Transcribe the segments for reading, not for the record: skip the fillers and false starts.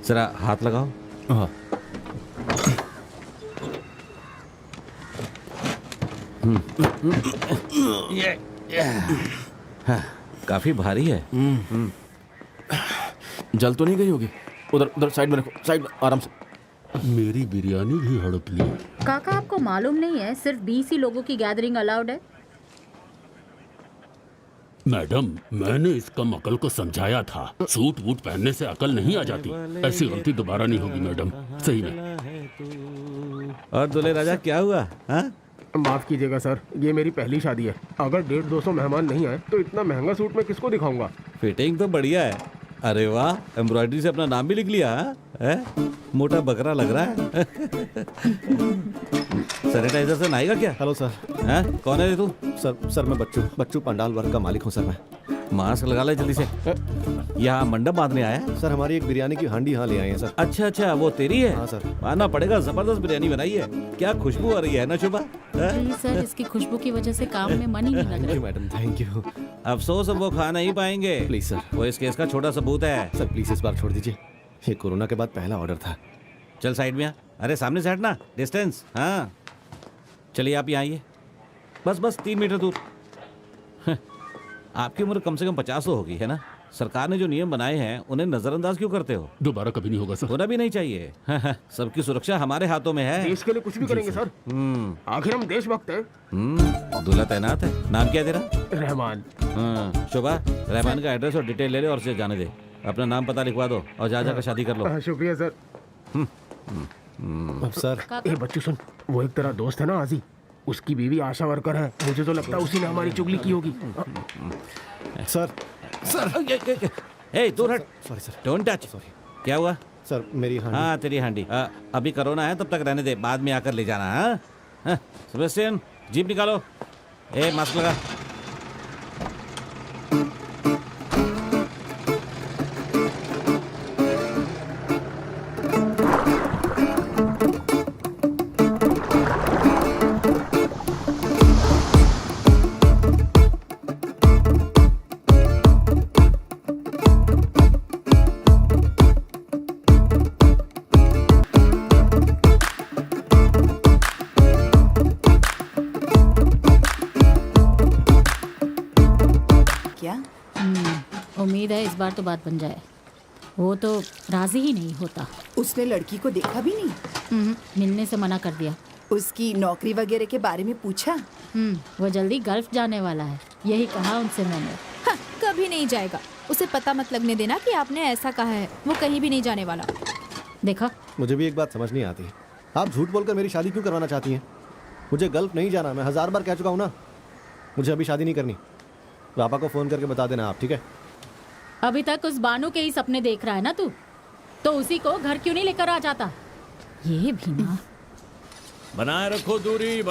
जरा हाथ लगाओ। हाँ। हाँ, काफी भारी है। जल तो नहीं गई होगी? उधर उधर साइड में रखो, साइड में आराम से। मेरी बिरयानी भी हड़प ली। काका आपको मालूम नहीं है सिर्फ 20 ही लोगों की गैदरिंग अलाउड है? मैडम, मैंने इस कम अकल को समझाया था, सूट वूट पहनने से अकल नहीं आ जाती। ऐसी गलती दोबारा नहीं होगी मैडम, सही में। और दूल्हे राजा क्या हुआ? हाँ? माफ कीजिएगा सर, ये मेरी पहली शादी है। अगर 150-200 मेहमान नहीं आए तो इतना महंगा सूट मैं किसको दिखाऊंगा? फिटिंग तो बढ़िया है। अरे वाह, एम्ब्रॉयडरी से अपना नाम भी लिख लिया है? मोटा बकरा लग रहा है। सैनिटाइजर से नहाएगा क्या? Hello sir. हैं? कौन है तू? सर मैं बच्चू पंडाल वर्ग का मालिक हूँ सर। मैं मास्क लगा ले जल्दी से। यहाँ मंडप बांधने आया है? सर हमारी एक बिरयानी की हांडी यहाँ ले आए हैं सर। अच्छा अच्छा, वो तेरी है? हाँ सर। आना पड़ेगा, जबरदस्त बिरयानी बनाई है। क्या खुशबू आ रही है ना शुभा? जी सर, इसकी खुशबू की वजह से काम में मन ही नहीं लग रहा। Madam thank you. अफसोस अब वो खा नहीं पाएंगे। Please sir. वो इस केस का छोटा सबूत है। सर प्लीज इस बार छोड़ दीजिए, ये कोरोना के बाद पहला ऑर्डर था। चल साइड में आ। अरे सामने से हटना, डिस्टेंस। हाँ चलिए आप यहाँ आइए, बस बस 3 मीटर दूर। आपकी उम्र कम से कम 50 तो होगी, है ना? सरकार ने जो नियम बनाए हैं उन्हें नजरअंदाज क्यों करते हो? दोबारा कभी नहीं होगा सर। होना भी नहीं चाहिए। सबकी सुरक्षा हमारे हाथों में है। देश के लिए कुछ भी करेंगे सर। आखिर हम देशभक्त हैं। दूल्हा तैनात है। नाम क्या है तेरा? रहमान। हाँ शोभा, रहमान का एड्रेस और डिटेल ले ले और उसे जाने दे। अपना नाम पता लिखवा दो और जा जाकर शादी कर लो। शुक्रिया सर। अब सर ए बच्चू सुन, वो एक तेरा दोस्त है ना आजी, उसकी बीवी आशा वर्कर है। मुझे तो लगता है उसी ने हमारी चुगली की होगी। सर ए दूर हट। Sorry sir. Don't touch. Sorry क्या हुआ? सर मेरी हांडी। हाँ तेरी हांडी। अभी कोरोना है, तब तक रहने दे, बाद में आकर ले जाना। हाँ सेबेस्टियन, जीप निकालो। ए मास्क लगा। उम्मीद है इस बार तो बात बन जाए। वो तो राजी ही नहीं होता। उसने लड़की को देखा भी नहीं? मिलने से मना कर दिया। उसकी नौकरी वगैरह के बारे में पूछा? वो जल्दी गल्फ जाने वाला है, यही कहा उनसे मैंने। हाँ, कभी नहीं जाएगा। उसे पता मत लगने देना कि आपने ऐसा कहा है। वो कहीं भी नहीं जाने वाला। देखा, मुझे भी एक बात समझ नहीं आती, आप झूठ बोलकर मेरी शादी क्यों करवाना चाहती हैं? मुझे गल्फ नहीं जाना, मैं 1000 बार कह चुका हूँ ना। मुझे अभी शादी नहीं करनी। पापा को फ़ोन करके बता देना आप, ठीक है? अभी तक उस बानू के ही सपने देख रहा है ना तू, तो उसी को घर क्यों नहीं लेकर आ जाता? ये भी ना। बनाए रखो दूरी,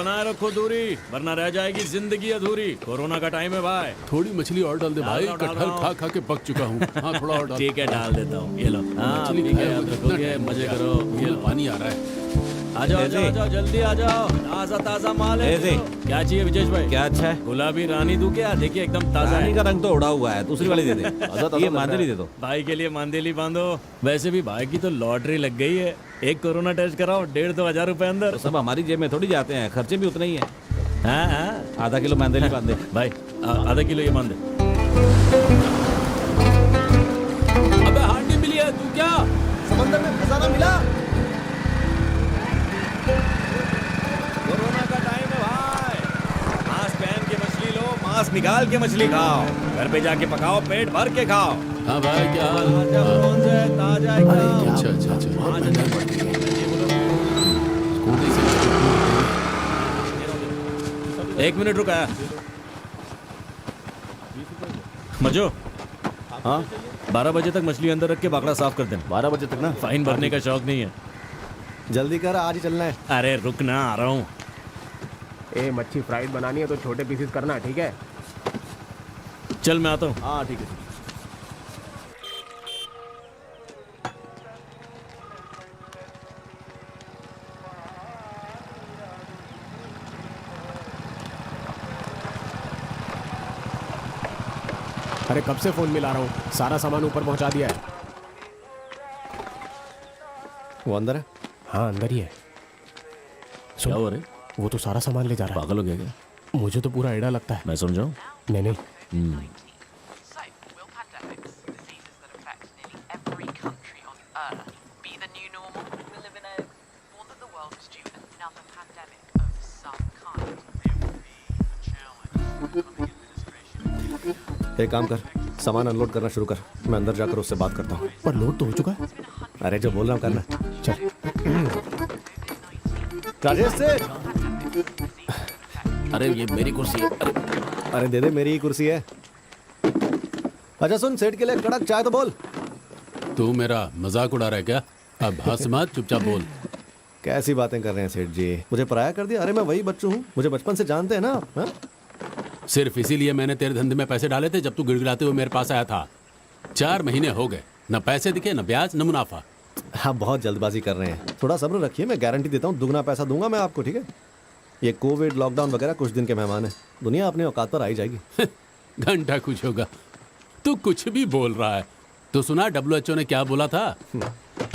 वरना रह जाएगी जिंदगी अधूरी। कोरोना का टाइम है भाई। थोड़ी मछली और डाल दे भाई, डाल कटहल रहा हूं। खा खा के पक चुका हूँ। हाँ थोड़ा और डाल। ठीक है डाल देता हूँ, ये लो। हाँ मछली ठीक है, खाया याद हुआ रखोगे, कितना मजे टाइम करो। हो गया, पानी आ रहा है। आ जाओ जल्दी आ जाओ, ताजा माल है। क्या चाहिए विजेश भाई? क्या अच्छा है? गुलाबी रानी दूं क्या? देखिए एकदम ताजा रानी है। का रंग तो उड़ा हुआ है, दूसरी वाली दे दे। ये मांदेली दे दो। भाई के लिए मांदेली बांधो। वैसे भी भाई की तो लॉटरी लग गई है। एक कोरोना टेस्ट कराओ, 1,500 रुपए अंदर। तो सब हमारी जेब में थोड़ी जाते हैं, खर्चे भी उतने ही है। हाँ आधा किलो मांदेली बांध दे भाई, आधा किलो ये बांध दे। अबे हांडी मिली है, तू क्या? समंदर में खजाना मिला। कोरोना का टाइम है भाई। मास्क पहन के मछली लो, मास्क निकाल के मछली खाओ। घर पे जाके पकाओ, पेट भर के खाओ। हाँ भाई क्या हाल? ताजा कौन सा है? ताजा एकदम। अच्छा अच्छा अच्छा। आज अंदर पड़ गई। थोड़ी सी एक मिनट रुका। मजो, हाँ 12 बजे तक मछली अंदर रख के बाकड़ा साफ कर देना। 12 बजे तक ना। फाइन भरने का शौक नहीं है। जल्दी कर, आज ही चलना है। अरे रुक ना, आ रहा हूँ। ए मच्छी फ्राइड बनानी है तो छोटे पीसेस करना, ठीक है? चल मैं आता हूँ। हाँ ठीक है। अरे कब से फोन मिला रहा हूँ, सारा सामान ऊपर पहुंचा दिया है। वो अंदर है। हाँ अंदर ही है। क्या हो रहे? वो तो सारा सामान ले जा रहा पागल हो गया क्या? है। मुझे तो पूरा आइडिया लगता है। मैं समझाऊँ? नहीं नहीं, So, will pandemics, diseases that affect nearly every country on Earth, be the new normal? We live in a world that the world is due another pandemic of some kind. There will be a challenge. एक काम कर, सामान unload करना शुरू कर। मैं अंदर जाकर उससे बात करता हूँ। पर लोड तो हो चुका है। अरे जो बोल रहा हूँ करना। चल। राजेश से। अरे ये मेरी कुर्सी है। अरे दे दे, मेरी ही कुर्सी है। अच्छा सुन, सेठ के लिए कड़क चाय तो बोल। तू मेरा मजाक उड़ा रहा है क्या? अब हंस मत, चुपचाप बोल। कैसी बातें कर रहे हैं सेठ जी, मुझे पराया कर दिया। अरे मैं वही बच्चू हूँ, मुझे बचपन से जानते हैं ना आप, हाँ? सिर्फ इसीलिए मैंने तेरे धंधे में पैसे डाले थे जब तू गिड़गिड़ाते हुए मेरे पास आया था। 4 महीने हो गए, न पैसे दिखे, न ब्याज, न मुनाफा। आप बहुत जल्दबाजी कर रहे हैं, थोड़ा सब्र रखिए। मैं गारंटी देता हूँ दुगना पैसा दूंगा मैं आपको, ठीक है? ये कोविड लॉकडाउन वगैरह कुछ दिन के मेहमान है, दुनिया अपने औकात पर आई जाएगी। घंटा कुछ होगा, तू कुछ भी बोल रहा है। तो सुना WHO ने क्या बोला था?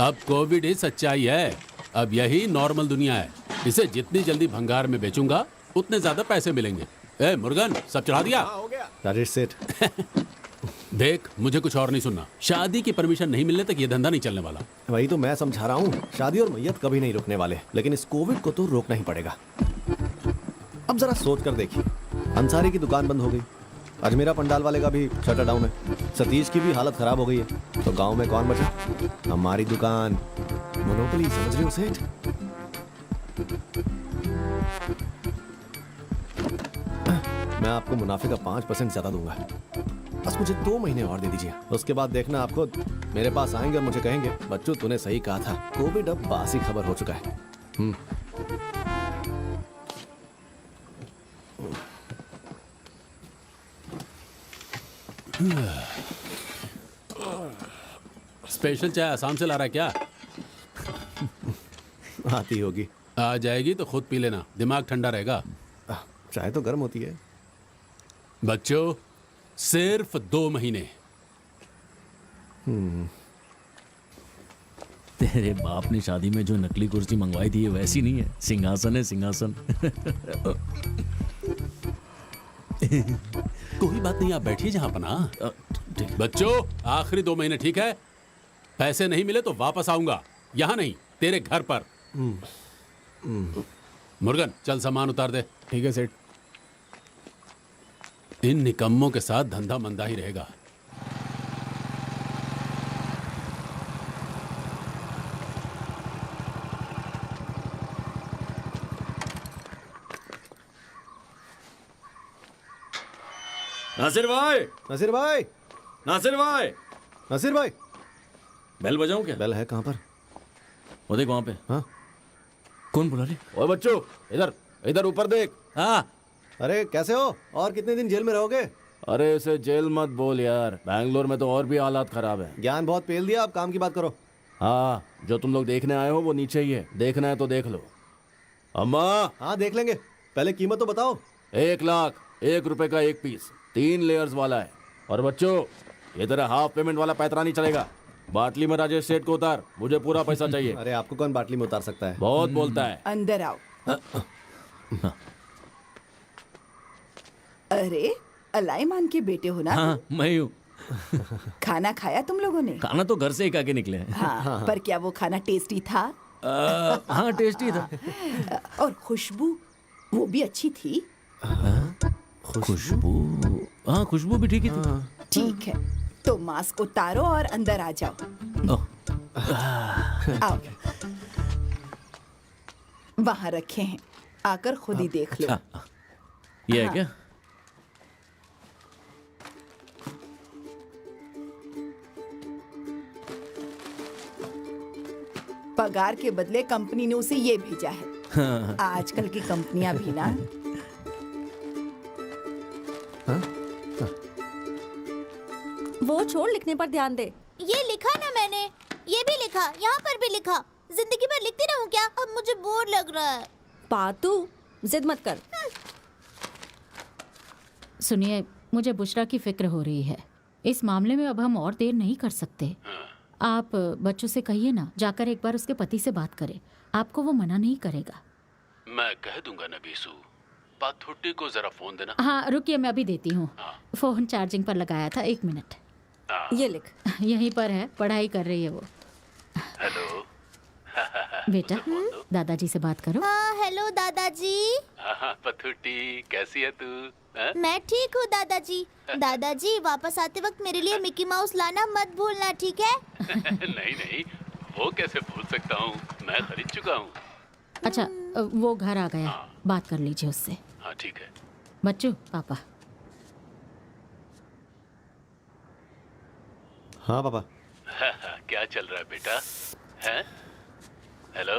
अब कोविड ही सच्चाई है, अब यही नॉर्मल दुनिया है। इसे जितनी जल्दी भंगार में बेचूंगा उतने ज्यादा पैसे मिलेंगे। ए मुर्गन, सब चढ़ा दिया? राजेश सेठ। देख, मुझे कुछ और नहीं सुनना। शादी की परमिशन नहीं मिलने तक ये धंधा नहीं चलने वाला। वही तो मैं समझा रहा हूँ, शादी और मैयत कभी नहीं रुकने वाले, लेकिन इस कोविड को तो रोकना ही पड़ेगा। अब जरा सोच कर देखिए, अंसारी की दुकान बंद हो गई, अजमेरा पंडाल वाले का भी शटर डाउन है, सतीश की भी हालत खराब हो गई है, तो गांव में कौन बचा? हमारी दुकान। मोनोपोली, समझ रहे हो सेठ? मैं आपको मुनाफे का 5% ज्यादा दूंगा, बस मुझे 2 महीने और दे दीजिए। उसके बाद देखना आप खुद मेरे पास आएंगे और मुझे कहेंगे, बच्चू तूने सही कहा था, कोविड अब बासी खबर हो चुका है। स्पेशल चाय आसाम से ला रहा है क्या? आती होगी। आ जाएगी तो खुद पी लेना, दिमाग ठंडा रहेगा। चाय तो गर्म होती है। बच्चों, सिर्फ 2 महीने। तेरे बाप ने शादी में जो नकली कुर्सी मंगवाई थी ये वैसी नहीं है, सिंहासन है सिंहासन। कोई बात नहीं, आप बैठिए जहां अपना। बच्चों, आखिरी 2 महीने, ठीक है? पैसे नहीं मिले तो वापस आऊंगा, यहां नहीं, तेरे घर पर। मुर्गन, चल सामान उतार दे। ठीक है सेठ। इन निकम्मों के साथ धंधा मंदा ही रहेगा। नासिर भाई, नसीर भाई, नासिर भाई, नसीर भाई। बेल बजाऊं क्या? बेल है कहाँ पर? वो देख वहां पे। हाँ कौन बुला रहे? ओए बच्चों, इधर इधर ऊपर देख। हाँ, अरे कैसे हो, और कितने दिन जेल में रहोगे? अरे इसे जेल मत बोल यार, बैंगलोर में तो और भी हालात खराब है। ज्ञान बहुत पेल दिया, आप काम की बात करो। हाँ, जो तुम लोग देखने आए हो वो नीचे ही है, देखना है तो देख लो। अम्मा, हाँ देख लेंगे, पहले कीमत तो बताओ। 1 लाख, 1 रुपए का 1 पीस, 3 लेयर्स वाला है। और बच्चों, ये तेरा हाफ पेमेंट वाला पैतरा नहीं चलेगा। बाटली में राजेश सेठ को उतार, मुझे पूरा पैसा चाहिए। अरे आपको कौन बाटली में उतार सकता है? बहुत बोलता है। अंदर आओ। अरे अलाईमान के बेटे हो ना? हाँ मैं हूँ। खाना खाया तुम लोगों ने? खाना तो घर से ही खा के निकले हैं। हाँ, पर क्या वो खाना टेस्टी था? हाँ टेस्टी था। और खुशबू वो भी अच्छी थी? खुशबू, हाँ खुशबू भी ठीक ही थी। ठीक है, तो मास्क उतारो और अंदर आ जाओ। ओह, आओ। वहाँ रखे हैं, आकर खुद ही देख लो। ये है क्या? पगार के बदले कंपनी ने उसे ये भेजा है। आजकल की कंपनियां भी ना। वो छोड़, लिखने पर ध्यान दे। ये लिखा ना मैंने, ये भी लिखा, यहाँ पर भी लिखा। जिंदगी भर लिखती रहूं क्या? अब मुझे बोर लग रहा है। पातू, जिद मत कर। सुनिए, मुझे बुशरा की फिक्र हो रही है। इस मामले में अब हम और देर नहीं कर सकते। आप बच्चों से कहिए ना, जाकर एक बार उसके पति से बात करें। आपको वो मना नहीं करेगा। मैं कह दूंगा ना बीसू। पाथुट्टी को जरा फोन देना। हाँ रुकिए, मैं अभी देती हूँ। फोन चार्जिंग पर लगाया था, 1 मिनट। ये लिख। यहीं पर है, पढ़ाई कर रही है वो। हेलो बेटा, दादाजी से बात करो। हाँ, हेलो दादाजी। हाँ पथुट्टी, कैसी है तू? मैं ठीक हूँ दादाजी। दादाजी, वापस आते वक्त मेरे लिए मिकी माउस लाना मत भूलना, ठीक है? नहीं नहीं, वो कैसे भूल सकता हूँ, मैं खरीद चुका हूँ। अच्छा, वो घर आ गया, बात कर लीजिए उससे। हाँ ठीक है। बच्चों, पापा। हाँ पापा। क्या चल रहा है बेटा? हैं? हेलो।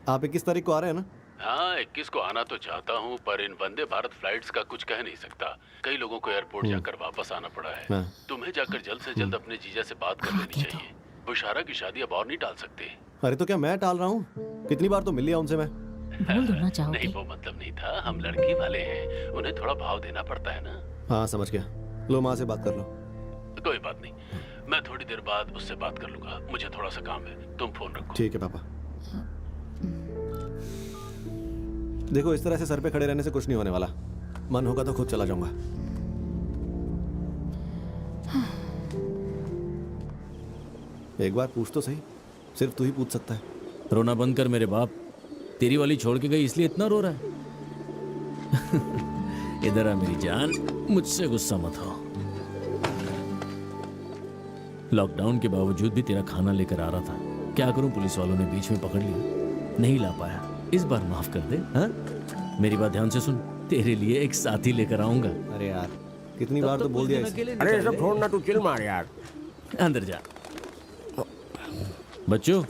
आप 21 तारीख को आ रहे हैं ना? हाँ 21 को आना तो चाहता हूँ, पर इन वंदे भारत फ्लाइट्स का कुछ कह नहीं सकता। कई लोगों को एयरपोर्ट जाकर वापस आना पड़ा है। तुम्हें जाकर जल्द से जल्द अपने जीजा से बात कर लेनी चाहिए। बुशारा की शादी अब और नहीं टाल सकते। अरे तो क्या मैं टाल रहा हूँ? कितनी बार तो मिल लिया उनसे मैं। बोल देना चाहोगे? नहीं, वो मतलब नहीं था। हम लड़की वाले हैं, उन्हें थोड़ा भाव देना पड़ता है ना। हाँ समझ गया। लो माँ से बात कर लो। कोई बात नहीं, मैं थोड़ी देर बाद उससे बात कर लूंगा। मुझे थोड़ा सा काम है, तुम फोन रखो। ठीक है पापा। देखो, इस तरह से सर पे खड़े रहने से कुछ नहीं होने वाला। मन होगा तो खुद चला जाऊंगा। एक बार पूछ तो सही, सिर्फ तू ही पूछ सकता है। रोना बंद कर मेरे बाप। तेरी वाली छोड़ के गई इसलिए इतना रो रहा है। इधर आ मेरी जान, मुझसे गुस्सा मत हो। लॉकडाउन के बावजूद भी तेरा खाना लेकर आ रहा था। क्या करूं, पुलिस वालों ने बीच में पकड़ लिया, नहीं ला पाया। इस बार माफ कर दे। हाँ, मेरी बात ध्यान से सुन, तेरे लिए एक साथी लेकर आऊंगा। अरे यार, कितनी बार तो बोल दिया इसे। अरे सब छोड़ना, तू चिल मार यार। अंदर जा। बच्चों,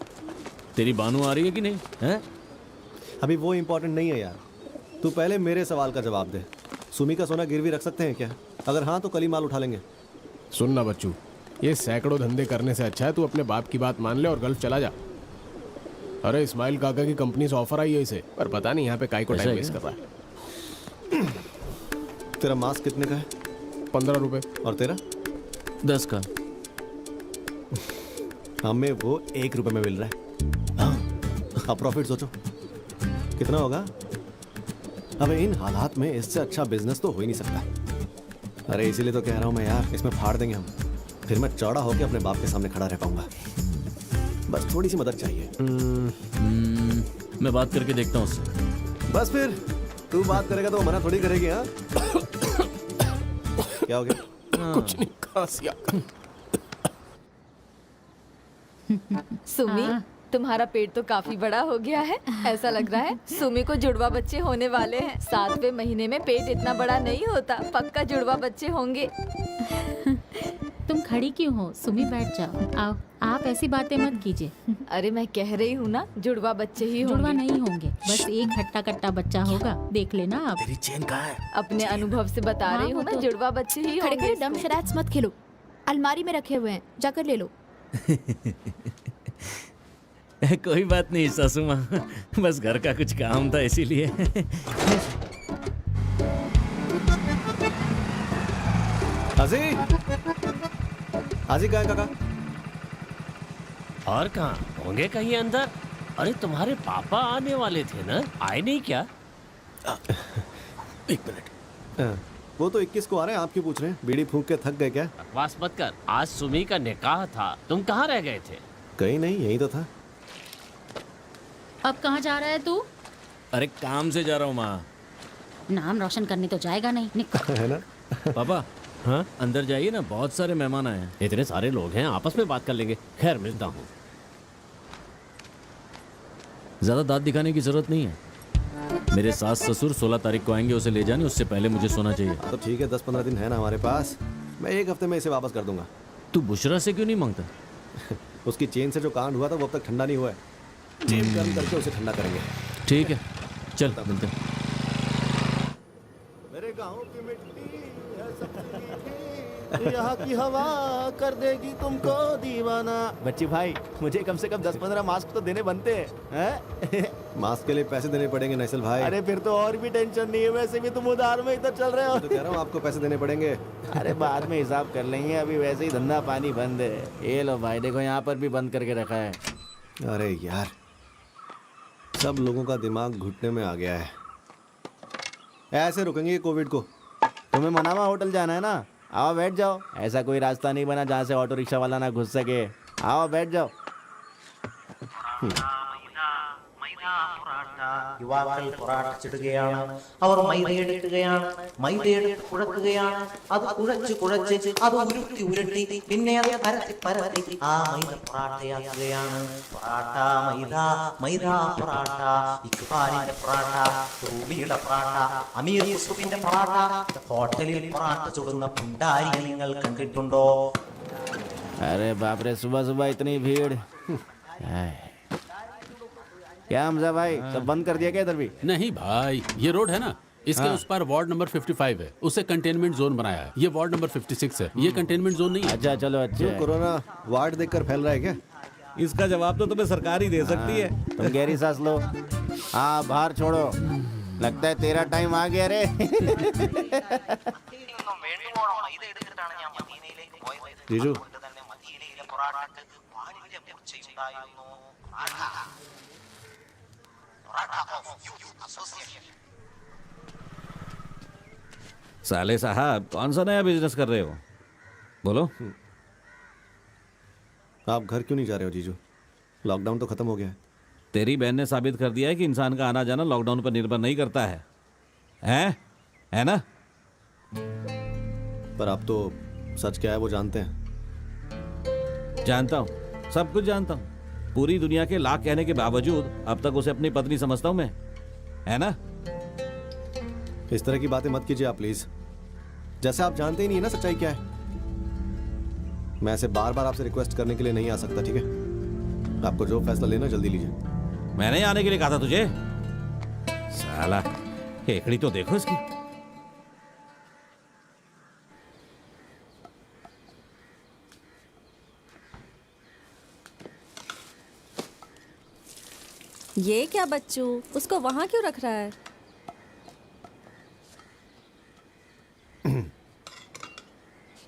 तेरी बानू आ रही है कि नहीं? हैं? अभी वो इम्पोर्टेंट नहीं है यार। तू पहले मेरे सवाल का जवाब दे। सुमी का सोना गिरवी रख सकते हैं क्या? अगर हाँ तो कल ही माल उठा लेंगे। सुनना बच्चू, ये सैकड़ों धंधे करने से अच्छा है तू अपने बाप की बात मान ले और गल्फ चला जा। अरे इस्माइल काका की कंपनी से ऑफर आई है इसे, पर पता नहीं यहाँ पे काई को टाइम वेस्ट कर रहा है। तेरा मास्क कितने का है? 15 रुपए। और तेरा? 10 का। हमें वो 1 रुपए में मिल रहा है। अब प्रॉफिट सोचो कितना होगा। अब इन हालात में इससे अच्छा बिजनेस तो हो ही नहीं सकता। अरे इसीलिए तो कह रहा हूँ मैं यार, इसमें फाड़ देंगे हम। फिर मैं चौड़ा होकर अपने बाप के सामने खड़ा रह पाऊंगा। बस थोड़ी सी मदद चाहिए। मैं बात करके देखता हूँ उससे। बस फिर तू बात करेगा तो मना थोड़ी करेगी। हाँ क्या हो गया? कुछ नहीं, खांसी। सुमी, तुम्हारा पेट तो काफी बड़ा हो गया है। ऐसा लग रहा है सुमी को जुड़वा बच्चे होने वाले हैं। 7वें महीने में पेट इतना बड़ा नहीं होता, पक्का जुड़वा बच्चे होंगे। तुम खड़ी क्यों हो? सुमी बैठ जाओ। आओ, आप ऐसी बातें मत कीजिए। अरे मैं कह रही हूँ ना, जुड़वा बच्चे ही होंगे। जुड़वा नहीं होंगे, बस एक हट्टा कट्टा बच्चा होगा। देख लेना आप। तेरी चेन कहाँ है? अपने अनुभव से बता रही हूँ ना, जुड़वा बच्चे ही खड़े होंगे। खड़े डम शरारत मत खेलो, अलमारी में रखे हुए हैं, जाकर ले लो। कोई बात नहीं सासू माँ, बस घर का कुछ काम था इसीलिए। हाजी, हाजी कहाँ है काका? और कहाँ होंगे, कहीं अंदर। अरे तुम्हारे पापा आने वाले थे ना, आए नहीं क्या? 1 मिनट। वो तो 21 को आ रहे हैं, आप क्यों पूछ रहे हैं? बीड़ी फूंक के थक गए क्या? बकवास मत कर, आज सुमी का निकाह था, तुम कहाँ रह गए थे? कहीं नहीं, यही तो था। अब कहाँ जा रहा है तू? अरे काम से जा रहा हूँ माँ। नाम रोशन करने तो जाएगा नहीं, निकल। है ना? पापा, हाँ अंदर जाइए ना, बहुत सारे मेहमान आए हैं। इतने सारे लोग हैं, आपस में बात कर लेंगे। खैर मिलता हूँ। ज़्यादा दांत दिखाने की जरूरत नहीं है। मेरे सास ससुर 16 तारीख को आएंगे, उसे ले जाने, उससे पहले मुझे सोना चाहिए। तो ठीक है, 10-15 दिन है ना हमारे पास, मैं 1 हफ्ते में इसे वापस कर दूंगा। तू बुशरा से क्यों नहीं मांगता? उसकी चेन से जो कांड हुआ था वो अब तक ठंडा नहीं हुआ है। चेन गर्म करके उसे ठंडा करेंगे। ठीक है, चल मिलते हैं। मेरे गांव की मिट्टी है सबसे मीठी, यहाँ की हवा कर देगी तुमको दीवाना। बच्ची भाई, मुझे कम से कम 10-15 मास्क तो देने बनते हैं। मास्क के लिए पैसे देने पड़ेंगे नैसल भाई। अरे फिर तो और भी टेंशन नहीं है, वैसे भी तुम उधार में इधर चल रहे हो। तो कह रहा हूँ आपको पैसे देने पड़ेंगे। अरे बाद में हिसाब कर लेंगे, अभी वैसे ही धंधा पानी बंद है। ये लो भाई, देखो यहाँ पर भी बंद करके रखा है। अरे यार, सब लोगों का दिमाग घुटने में आ गया है। ऐसे रुकेंगे कोविड को? तुम्हें मनामा होटल जाना है ना, आओ बैठ जाओ। ऐसा कोई रास्ता नहीं बना जहाँ से ऑटो रिक्शा वाला ना घुस सके। आओ बैठ जाओ। യുവാക്കൾ പൊറാട്ടിച്ചിടുകയാണ്. അവർ മൈദയെടുക്കുകയാണ്, മൈദയെടുത്ത് കുഴക്കുകയാണ്. അത് കുഴച്ച് അത് ഉരുട്ടി ഉരുട്ടി പിന്നെ അത് പരത്തി പരത്തി ആ മൈദ പൊറാട്ടയാക്കുകയാണ്. പൊറാട്ട മൈദ, മൈദ പൊറാട്ട, ഇക്ബാലിന്റെ പൊറാട്ട, റൂബിയുടെ പൊറാട്ട, അമീർ യൂസുഫിന്റെ പൊറാട്ട. ഹോട്ടലിൽ പൊറാട്ട ചുടുന്ന പുണ്ടാരി നിങ്ങൾ കണ്ടിട്ടുണ്ടോ? अरे बाप रे, सुबह सुबह इतनी भीड़। क्या हमजा भाई, सब बंद कर दिया क्या इधर भी? नहीं भाई, ये रोड है ना, इसके उस पार वार्ड नंबर 55 है, उसे कंटेनमेंट जोन बनाया है। ये वार्ड नंबर 56 है, ये कंटेनमेंट जोन नहीं है। अच्छा चलो, अच्छा। कोरोना वार्ड देखकर फैल रहा है क्या? इसका जवाब तो तुम्हें सरकार ही दे सकती है। तुम गहरी सांस लो। हाँ, बाहर छोड़ो, लगता है तेरा टाइम आ गया रे। जीजू, साले साहब, कौन सा नया बिजनेस कर रहे हो? बोलो। आप घर क्यों नहीं जा रहे हो जीजू? लॉकडाउन तो खत्म हो गया है। तेरी बहन ने साबित कर दिया है कि इंसान का आना जाना लॉकडाउन पर निर्भर नहीं करता है, है ना? पर आप तो सच क्या है वो जानते हैं। जानता हूँ, सब कुछ जानता हूँ। पूरी दुनिया के लाख कहने के बावजूद अब तक उसे अपनी पत्नी समझता हूँ मैं, है ना? इस तरह की बातें मत कीजिए आप प्लीज। जैसे आप जानते ही नहीं है ना सच्चाई क्या है। मैं ऐसे बार बार आपसे रिक्वेस्ट करने के लिए नहीं आ सकता, ठीक है? आपको जो फैसला लेना जल्दी लीजिए। मैंने आने के लिए कहा था तुझे। साला, केकड़ी तो देखो इसकी। ये क्या बच्चू, उसको वहां क्यों रख रहा है?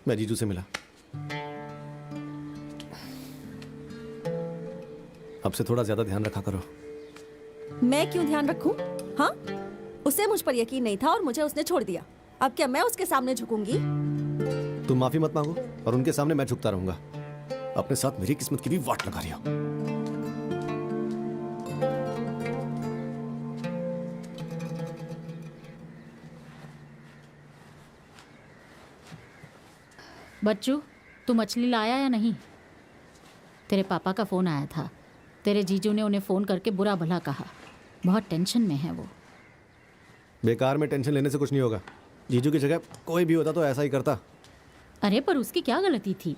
मैं जीजू से मिला। अब से थोड़ा ज्यादा ध्यान रखा करो। मैं क्यों ध्यान रखूं? हाँ, उसे मुझ पर यकीन नहीं था और मुझे उसने छोड़ दिया। अब क्या मैं उसके सामने झुकूंगी? तुम माफी मत मांगो और उनके सामने मैं झुकता रहूंगा। अपने साथ मेरी किस्मत की भी वाट लगा रही हो। बच्चू, तू मछली लाया या नहीं? तेरे पापा का फ़ोन आया था। तेरे जीजू ने उन्हें फ़ोन करके बुरा भला कहा। बहुत टेंशन में है वो। बेकार में टेंशन लेने से कुछ नहीं होगा। जीजू की जगह कोई भी होता तो ऐसा ही करता। अरे पर उसकी क्या गलती थी?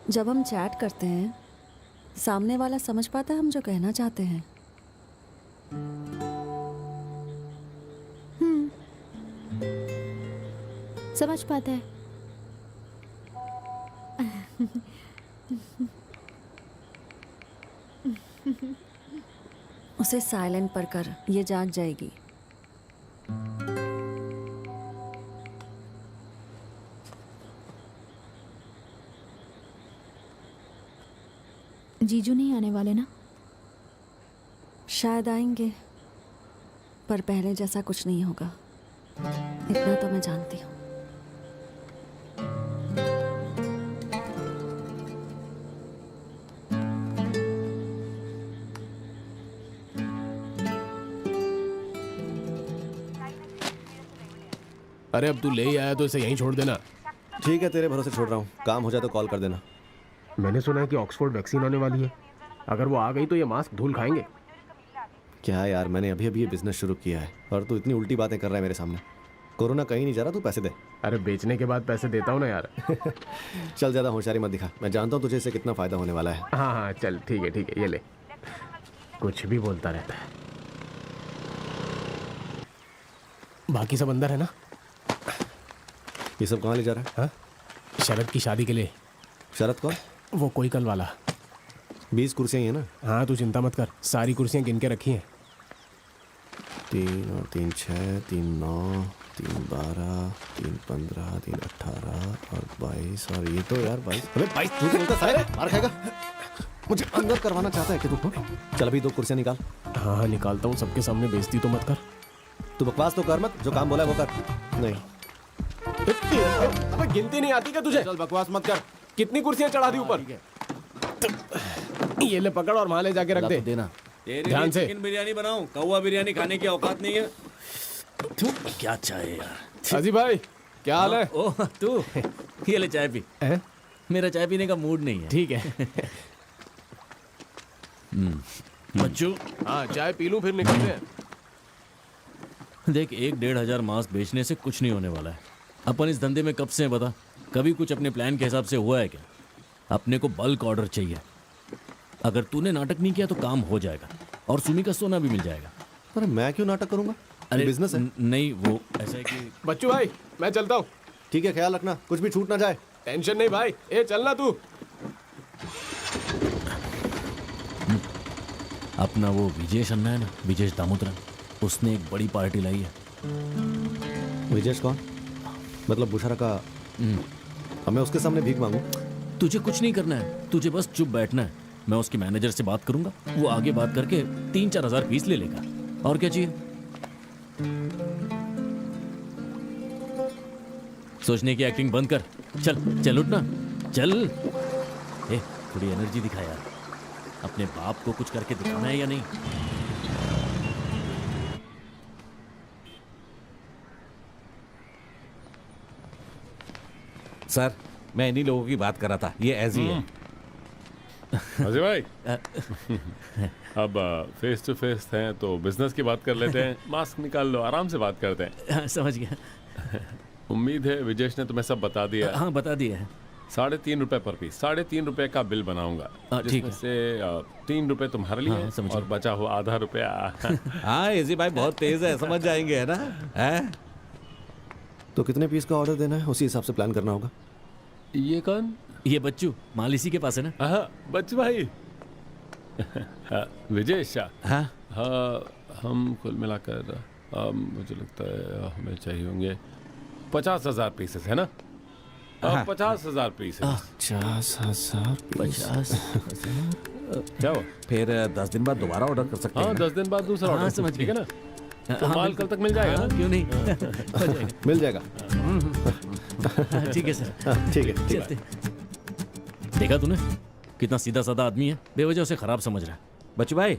जब हम चैट करते हैं, सामने वाला समझ पाता है हम जो कहना चाहते हैं। समझ पाता है। उसे साइलेंट पर कर, ये जाग जाएगी। जीजू नहीं आने वाले ना? शायद आएंगे, पर पहले जैसा कुछ नहीं होगा, इतना तो मैं जानती हूँ। अरे अब तू ले ही आया तो इसे यहीं छोड़ देना। ठीक है, तेरे भरोसे छोड़ रहा हूँ, काम हो जाए तो कॉल कर देना। मैंने सुना है कि ऑक्सफोर्ड वैक्सीन आने वाली है, अगर वो आ गई तो ये मास्क धूल खाएंगे। क्या यार, मैंने अभी अभी ये बिजनेस शुरू किया है और तू इतनी उल्टी बातें कर रहा है मेरे सामने। कोरोना कहीं नहीं जा रहा, तू पैसे दे। अरे बेचने के बाद पैसे देता हूँ ना यार। चल ज़्यादा होशियारी मत दिखा, मैं जानता हूँ तुझे इससे कितना फ़ायदा होने वाला है। हाँ हाँ चल ठीक है, ये ले। कुछ भी बोलता रहता है। बाकी सब अंदर है ना? ये सब कहाँ ले जा रहा है? हाँ, शरद की शादी के लिए। शरद कौन? वो कोई कल वाला। 20 कुर्सियाँ ही है ना? हाँ तू चिंता मत कर, सारी कुर्सियाँ गिन के रखी हैं। 3 और 3 6, 3 9, 3 12, 3 15, 3 18 और 22 और ये तो यार 22। अबे 22 तू तो बोलता सारे मार खाएगा। मुझे अंदर करवाना चाहता है कि तू? चल अभी 2 कुर्सियाँ निकाल। हाँ हाँ निकालता हूँ, सबके सामने बेइज्जती तो मत कर। तू बकवास तो कर मत, जो काम बोला है वो कर। नहीं अबे गिनती नहीं आती क्या तुझे? चल बकवास मत कर। कितनी कुर्सियाँ चढ़ा दी ऊपर? ये ले पकड़ और वहाँ ले जाके रख दे। देना ध्यान से। चिकन बिरयानी बनाऊं, कौवा बिरयानी खाने की औकात नहीं है। क्या चाय यार। अजी भाई क्या हाल है? ओह तू, ये ले चाय पी। मेरा चाय पीने का मूड नहीं है। ठीक है। बच्चू, हाँ चाय पी लूं फिर निकलते हैं। देख 1-1.5 हजार मास्क बेचने से कुछ नहीं होने वाला है। अपन इस धंधे में कब से हैं बता? कभी कुछ अपने प्लान के हिसाब से हुआ है क्या? अपने को बल्क ऑर्डर चाहिए। अगर तूने नाटक नहीं किया तो काम हो जाएगा और सुमी का सोना भी मिल जाएगा। अरे मैं क्यों नाटक करूंगा? अरे बिजनेस है। नहीं वो ऐसा है कि बच्चू भाई मैं चलता हूँ। ठीक है, ख्याल रखना, कुछ भी छूट ना जाए। टेंशन नहीं भाई, ए चलना तू। अपना वो विजेश अन्ना है ना, विजेश दामोदरन, उसने एक बड़ी पार्टी लाई है। विजेश कौन? मतलब बुशरा का? अब मैं उसके सामने भीख मांगू? तुझे कुछ नहीं करना है, तुझे बस चुप बैठना है। मैं उसके मैनेजर से बात करूंगा, वो आगे बात करके 3-4 हजार पीस ले लेगा। और क्या चाहिए? सोचने की एक्टिंग बंद कर। चल चल उठना, चल। ए, थोड़ी एनर्जी दिखा यार। अपने बाप को कुछ करके दिखाना है या नहीं? सर मैं इन्हीं लोगों की बात कर रहा था, ये ऐसी है। अजय भाई अब फेस टू फेस हैं तो बिजनेस की बात कर लेते हैं। मास्क निकाल लो, आराम से बात करते हैं। समझ गया। उम्मीद है विजेश ने तुम्हें सब बता दिया। हाँ बता दिया है। 3.5 रुपए पर पीस, 3.5 रुपए का बिल बनाऊंगा, जिसमें से 3 रुपए तुम्हारे लिए और बचा हुआ आधा रुपया। हाँ एजी भाई बहुत तेज है, समझ जाएंगे है ना? है? तो कितने पीस का ऑर्डर देना है उसी हिसाब से प्लान करना होगा। ये कौन? ये बच्चू, माल इसी के पास है ना। हाँ बच्चू भाई। विजेश। हाँ हम कुल मिलाकर मुझे लगता है हमें चाहिए होंगे 50,000 पीसेस, है ना? 50,000 पीसेस। 50,000 क्या हो? फिर 10 दिन बाद दोबारा ऑर्डर कर सकते हैं। हाँ 10 दिन बाद दूसरा हाँ, ऑर्डर, समझ ठीक है गए। ना? तो माल कल तक मिल जाएगा ना? क्यों नहीं? मिल जाएगा। ठीक है सर। ठीक है, ठीक चलते। देखा तूने कितना सीधा साधा आदमी है, बेवजह उसे खराब समझ रहा है। बच्चू भाई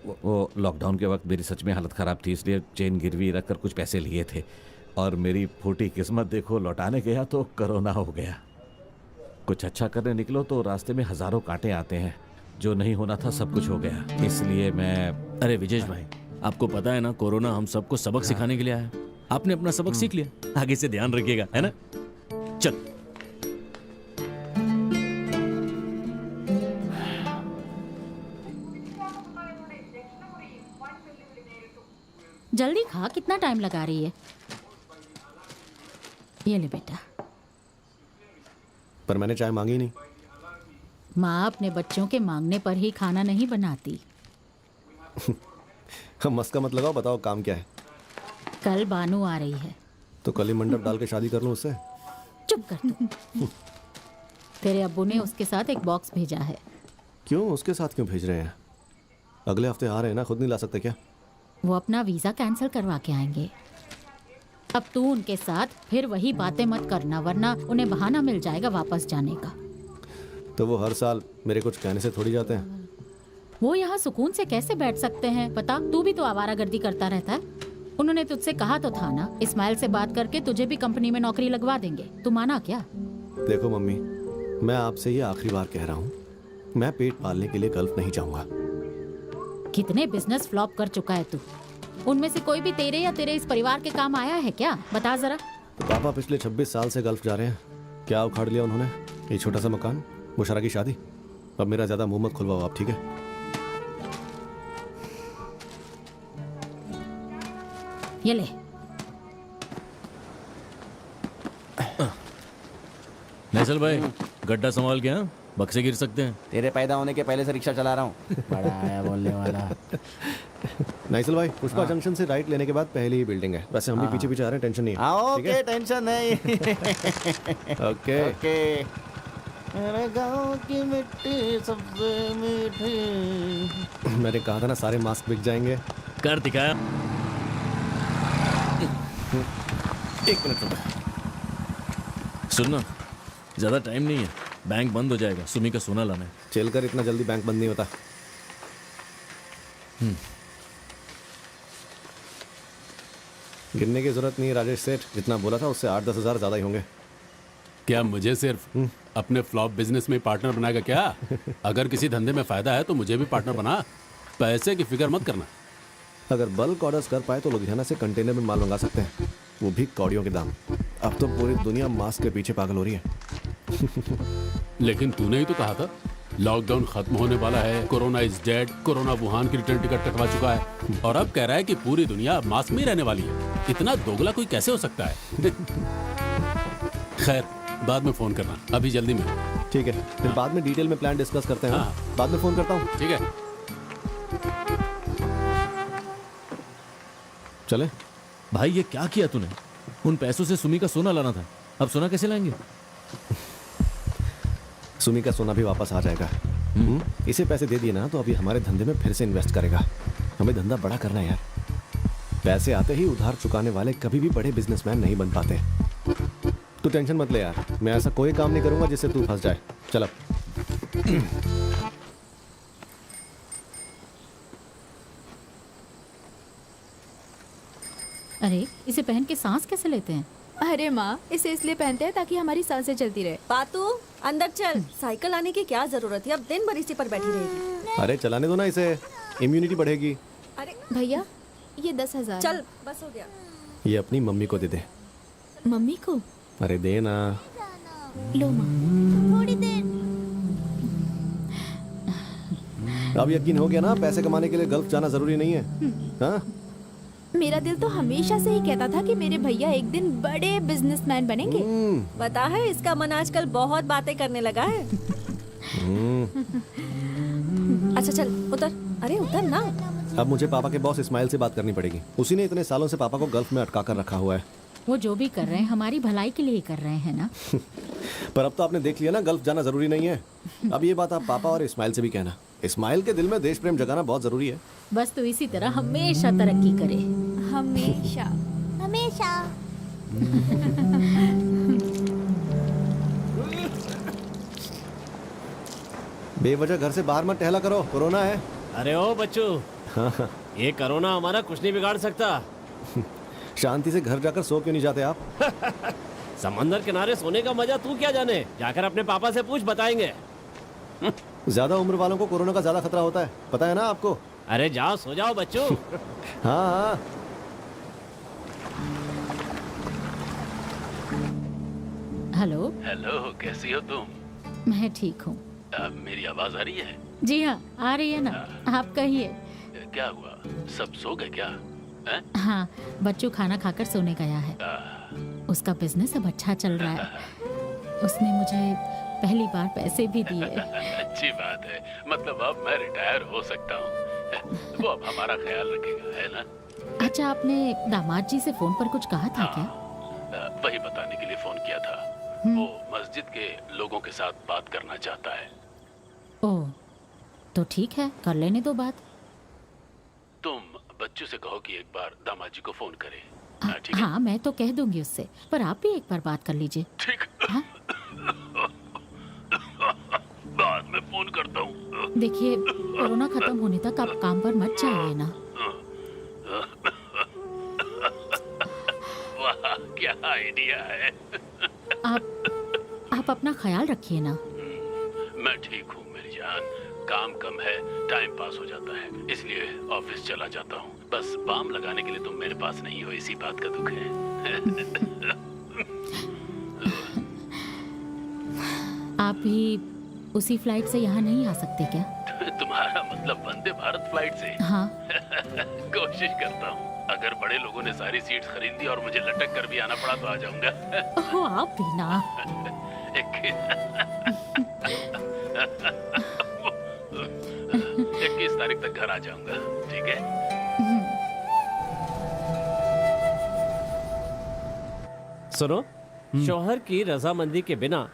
वो लॉकडाउन के वक्त मेरी सच में हालत ख़राब थी, इसलिए चेन गिरवी रख कर कुछ पैसे लिए थे और मेरी फूटी किस्मत देखो, लौटाने गया तो कोरोना हो गया। कुछ अच्छा करने निकलो तो रास्ते में हज़ारों कांटे आते हैं। जो नहीं होना था सब कुछ हो गया, इसलिए मैं। अरे विजेश भाई आपको पता है ना, कोरोना हम सबको सबक सिखाने के लिए आया है। आपने अपना सबक सीख लिया, आगे से ध्यान रखिएगा, है ना? चल। जल्दी खा, कितना टाइम लगा रही है? ये ले बेटा। पर मैंने चाय मांगी नहीं। माँ अपने बच्चों के मांगने पर ही खाना नहीं बनाती। मस्त का मत लगाओ, बताओ काम क्या है? कल बानू आ रही है। तो कल ही मंडप डाल के शादी कर लूं उससे? चुप कर तू। तेरे अब्बू ने उसके साथ एक बॉक्स भेजा है। क्यों? उसके साथ क्यों भेज रहे हैं? अगले हफ्ते आ रहे हैं ना, खुद नहीं ला सकते क्या? वो अपना वीजा कैंसिल करवा के आएंगे। अब तू उनके साथ फिर वही बातें मत करना, वरना उन्हें बहाना मिल जाएगा वापस जाने का। तो वो हर साल मेरे कुछ कहने से थोड़ी जाते हैं। वो यहाँ सुकून से कैसे बैठ सकते हैं? पता, तू भी तो आवारागर्दी करता रहता है। उन्होंने तुझसे कहा तो था ना, इस्माइल से बात करके तुझे भी कंपनी में नौकरी लगवा देंगे। तू माना क्या? देखो मम्मी, मैं आपसे ये आखिरी बार कह रहा हूँ, मैं पेट पालने के लिए गल्फ नहीं जाऊंगा। कितने बिजनेस फ्लॉप कर चुका है तू। उनमें से कोई भी तेरे या तेरे इस परिवार के काम आया है क्या? बता जरा। तो पापा पिछले 26 साल से गल्फ जा रहे हैं, क्या उखाड़ लिया उन्होंने? ये छोटा सा मकान, मुशर्रा की शादी। अब मेरा ज्यादा मुंह मत खुलवाओ आप, ठीक है? ये ले। नैसल भाई, गड्ढा संभाल के, हाँ? बक्से गिर सकते हैं। तेरे पैदा होने के पहले से रिक्शा चला रहा हूँ। बड़ा आया बोलने वाला। नाइसल भाई, पुष्पा जंक्शन से राइट लेने के बाद पहली ही बिल्डिंग है। वैसे हम भी पीछे पीछे आ रहे हैं, टेंशन नहीं है। ओके, टेंशन नहीं। Okay okay. मेरे गाँव की मिट्टी सबसे मीठी। मैंने कहा था ना, सारे मास्क बिक जाएंगे। कर दिखाया। 1 मिनट रुको। सुनना, ज्यादा टाइम नहीं है, बैंक बंद हो जाएगा। सुमी का सोना लाना है। चलकर इतना जल्दी बैंक बंद नहीं होता। गिनने की जरूरत नहीं है राजेश सेठ, जितना बोला था उससे 8-10 हज़ार ज्यादा ही होंगे। क्या मुझे सिर्फ अपने फ्लॉप बिजनेस में पार्टनर बनाएगा क्या? अगर किसी धंधे में फायदा है तो मुझे भी पार्टनर बना। पैसे की फिक्र मत करना। अगर बल्क ऑर्डर्स कर पाए तो लुधियाना से कंटेनर में माल मंगा सकते हैं, वो भी कौड़ियों के दाम। अब तो पूरी दुनिया मास्क के पीछे पागल हो रही है। लेकिन तूने ही तो कहा था लॉकडाउन खत्म होने वाला है, corona is dead, corona Wuhan की रिटर्न टिकट कटवा चुका है, और अब कह रहा है कि पूरी दुनिया मास्क में रहने वाली है। इतना दोगला कोई कैसे हो सकता है? खैर, बाद में फोन करना, अभी जल्दी में। ठीक है, फिर बाद में डिटेल में प्लान डिस्कस करते हैं। हाँ। बाद में फोन करता हूँ। ठीक है, चले। भाई ये क्या किया तूने? उन पैसों से सुमी का सोना लाना था, अब सोना कैसे लाएंगे? सुमी का सोना भी वापस आ जाएगा। इसे पैसे दे दिए ना तो अभी हमारे धंधे में फिर से इन्वेस्ट करेगा। हमें धंधा बड़ा करना है यार। पैसे आते ही उधार चुकाने वाले कभी भी बड़े बिजनेसमैन नहीं बन पाते। तू टेंशन मत ले यार, मैं ऐसा कोई काम नहीं करूंगा जिससे तू फंस जाए। चल अब। अरे, इसे पहन के सांस कैसे लेते हैं? अरे माँ, इसे इसलिए पहनते हैं ताकि हमारी सांसें चलती रहे। पातू, अंदर चल। साइकिल आने की क्या जरूरत है, अब दिन भर इसी पर बैठी रहेगी। अरे चलाने दो ना इसे, इम्यूनिटी बढ़ेगी। अरे भैया, ये 10,000। चल, बस हो गया। ये अपनी मम्मी को दे दे। मम्मी को? अरे दे ना। लो माँ। थोड़ी देर। अब यकीन हो गया ना, पैसे कमाने के लिए गल्फ जाना जरूरी नहीं है। हाँ? मेरा दिल तो हमेशा से ही कहता था कि मेरे भैया एक दिन बड़े बिजनेसमैन बनेंगे। पता है, इसका मन आजकल बहुत बातें करने लगा है। अच्छा चल, उतर। अरे उतर ना। अब मुझे पापा के बॉस इस्माइल से बात करनी पड़ेगी। उसी ने इतने सालों से पापा को गल्फ में अटका कर रखा हुआ है। वो जो भी कर रहे हैं हमारी भलाई के लिए ही कर रहे हैं ना। पर अब तो आपने देख लिया ना, गल्फ जाना जरूरी नहीं है। अब ये बात आप पापा और इस्माइल से भी कहना। इस्माइल के दिल में देश प्रेम जगाना बहुत जरूरी है। बस तू इसी तरह हमेशा तरक्की करे। हमेशा हमेशा। बेवजह घर से बाहर मत टहला करो, कोरोना है। अरे ओ बच्चू, ये कोरोना हमारा कुछ नहीं बिगाड़ सकता। शांति से घर जाकर सो क्यों नहीं जाते आप? समंदर किनारे सोने का मजा तू क्या जाने, जाकर अपने पापा से पूछ, बताएंगे। ज्यादा उम्र वालों को कोरोना का ज्यादा खतरा होता है, पता है ना आपको? अरे जाओ सो जाओ बच्चू। हाँ हाँ। हेलो। हेलो, कैसी हो तुम? मैं ठीक हूँ। मेरी आवाज आ रही है? जी हाँ, आ रही है ना। आप कहिए। क्या हुआ, सब सो गए क्या? हाँ, बच्चू खाना खाकर सोने गया है। उसका बिजनेस अब अच्छा चल रहा है। उसने मुझे पहली बार पैसे भी दिए। अच्छी बात है, मतलब अब मैं रिटायर हो सकता हूँ। वो अब हमारा ख्याल रखेगा, है ना? अच्छा, आपने दामाद जी से फोन पर कुछ कहा था क्या? वही बताने के लिए फोन किया था। वो मस्जिद के लोगों के साथ बात करना चाहता है। ओह, तो ठीक है, कर लेने दो बात। तुम बच्चू से कहो कि एक बार दामाद जी को फोन करे। ठीक हाँ, मैं तो कह दूंगी उससे, पर आप भी एक बार बात कर लीजिए। ठीक। हाँ? बाद में फोन करता हूँ। देखिए, कोरोना खत्म होने तक आप काम पर मत जाइए ना। वाह, क्या आइडिया है। आप अपना ख्याल रखिए ना। मैं ठीक हूँ मेरी जान, काम कम है, टाइम पास हो जाता है, इसलिए ऑफिस चला जाता हूँ। बस बाम लगाने के लिए तुम मेरे पास नहीं हो, इसी बात का दुख है। आप भी उसी फ्लाइट से यहाँ नहीं आ सकते क्या? तुम्हारा मतलब वंदे भारत फ्लाइट से? हाँ। कोशिश करता हूँ। अगर बड़े लोगों ने सारी सीट्स खरीद दी और मुझे लटक कर भी आना पड़ा तो आ जाऊंगा। ओह, आप भी ना। 21 तारीख तक घर आ जाऊंगा, ठीक है? सुनो, शौहर की रजामंदी के बिना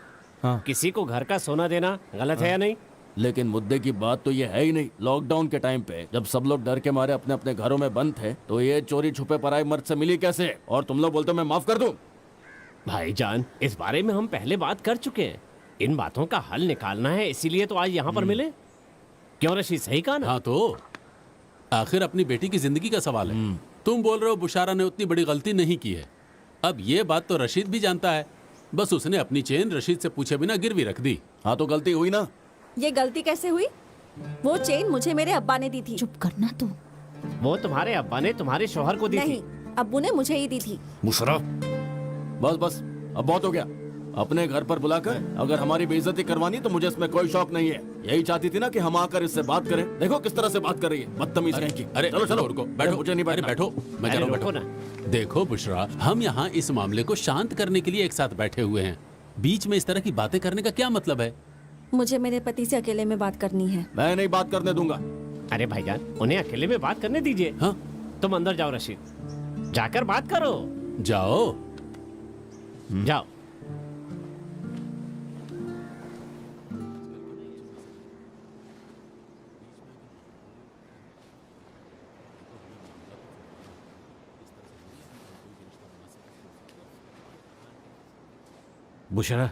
किसी को घर का सोना देना गलत है या नहीं? लेकिन मुद्दे की बात तो ये है ही नहीं। लॉकडाउन के टाइम पे जब सब लोग डर के मारे अपने अपने घरों में बंद थे तो ये चोरी छुपे पराई मर्द से मिली कैसे? और तुम लोग बोलते हो मैं माफ कर दूं? भाईजान, इस बारे में हम पहले बात कर चुके हैं। इन बातों का हल निकालना है, इसीलिए तो आज यहाँ पर मिले। क्यों रशीद, सही कहा ना? हाँ, तो आखिर अपनी बेटी की जिंदगी का सवाल है। तुम बोल रहे हो बुशारा ने उतनी बड़ी गलती नहीं की है। अब ये बात तो रशीद भी जानता है, बस उसने अपनी चेन रशीद से पूछे बिना गिरवी रख दी। हाँ, तो गलती हुई ना? ये गलती कैसे हुई? वो चेन मुझे मेरे अब्बा ने दी थी। चुप करना तू। वो तुम्हारे अब्बा ने तुम्हारे शौहर को दी थी? नहीं, अब्बू ने मुझे ही दी थी। बुशरा, बस बस, अब बहुत हो गया। अपने घर पर बुलाकर अगर हमारी बेइज्जती करवानी तो मुझे इसमें कोई शौक नहीं है। यही चाहती थी ना कि हम आकर इससे बात करें। देखो किस तरह से बात कर रही है, बदतमीज कहीं की। अरे चलो चलो, रुको, बैठो। मुझे नहीं बैठना। बैठो, मैं जा रहा हूं, बैठो ना। देखो बुशरा, हम यहाँ इस मामले को शांत करने के लिए एक साथ बैठे हुए हैं। बीच में इस तरह की बातें करने का क्या मतलब है? मुझे मेरे पति से अकेले में बात करनी है। मैं नहीं बात करने दूंगा। अरे भाईजान, उन्हें अकेले में बात करने दीजिए। हाँ, तुम अंदर जाओ रशीद, जाकर बात करो। जाओ जाओ। बुशरा,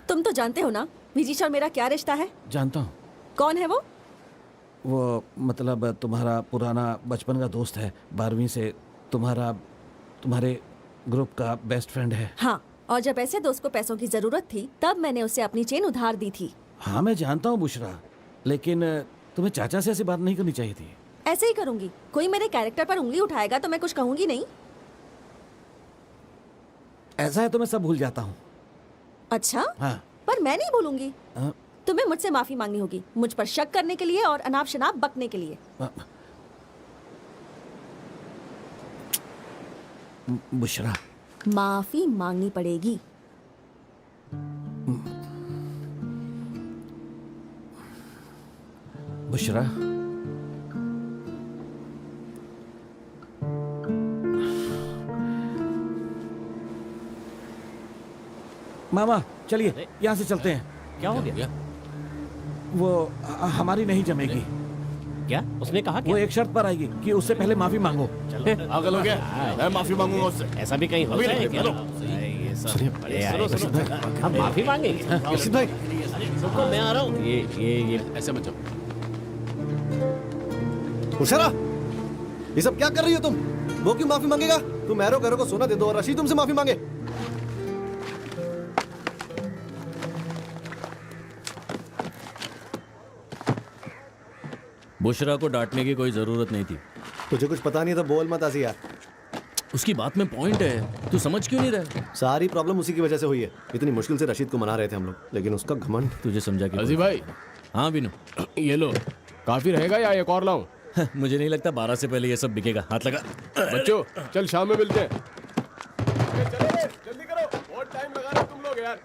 तुम तो जानते हो ना विजीश और मेरा क्या रिश्ता है? जानता हूँ। कौन है वो? वो मतलब तुम्हारा पुराना बचपन का दोस्त है, 12वीं से तुम्हारे ग्रुप का बेस्ट फ्रेंड है। हाँ, और जब ऐसे दोस्त को पैसों की जरूरत थी तब मैंने उसे अपनी चेन उधार दी थी। हाँ, मैं जानता हूँ बुशरा, लेकिन तुम्हें चाचा से ऐसी बात नहीं करनी चाहिए थी। ऐसे ही करूंगी। कोई मेरे कैरेक्टर पर उंगली उठाएगा तो मैं कुछ कहूंगी नहीं। ऐसा है तो मैं सब भूल जाता हूँ। अच्छा? हाँ। पर मैं नहीं भूलूंगी। हाँ। तुम्हें मुझसे माफी मांगनी होगी, मुझ पर शक करने के लिए और अनाप शनाप बकने के लिए। बुशरा, माफी मांगनी पड़ेगी। बुशरा, मामा चलिए यहाँ से चलते हैं। क्या हो गया? वो हमारी नहीं जमेगी। क्या उसने कहा? वो एक शर्त पर आएगी कि उससे पहले माफी मांगो। पागल हो गया? मैं माफी मांगूंगा उससे। ऐसा भी कहीं होता है क्या? हम माफी मांगेंगे? रशीद भाई, सुनो, मैं आ रहा हूँ। ये ऐसे मत जाओ। बुशरा, ये सब क्या कर रही हो तुम? वो क्यों माफी मांगेगा? तुम एरो घरों को सोना दे दो और रशीद तुमसे माफी मांगे। बुशरा को डांटने की कोई जरूरत नहीं थी। तुझे कुछ पता नहीं था, बोल मत आजी यार। उसकी बात में पॉइंट है, तू समझ क्यों नहीं रहा? सारी प्रॉब्लम उसी की वजह से हुई है। इतनी मुश्किल से रशीद को मना रहे थे हम लोग, लेकिन उसका घमंड। तुझे समझा कि अजी भाई। हाँ बिनू, ये लो, काफी रहेगा या एक और लाऊं? मुझे नहीं लगता 12 से पहले ये सब बिकेगा। हाथ लगा। बच्चों, चल शाम में मिलते हैं। जल्दी करो, बहुत टाइम लगा रहे तुम लोग यार।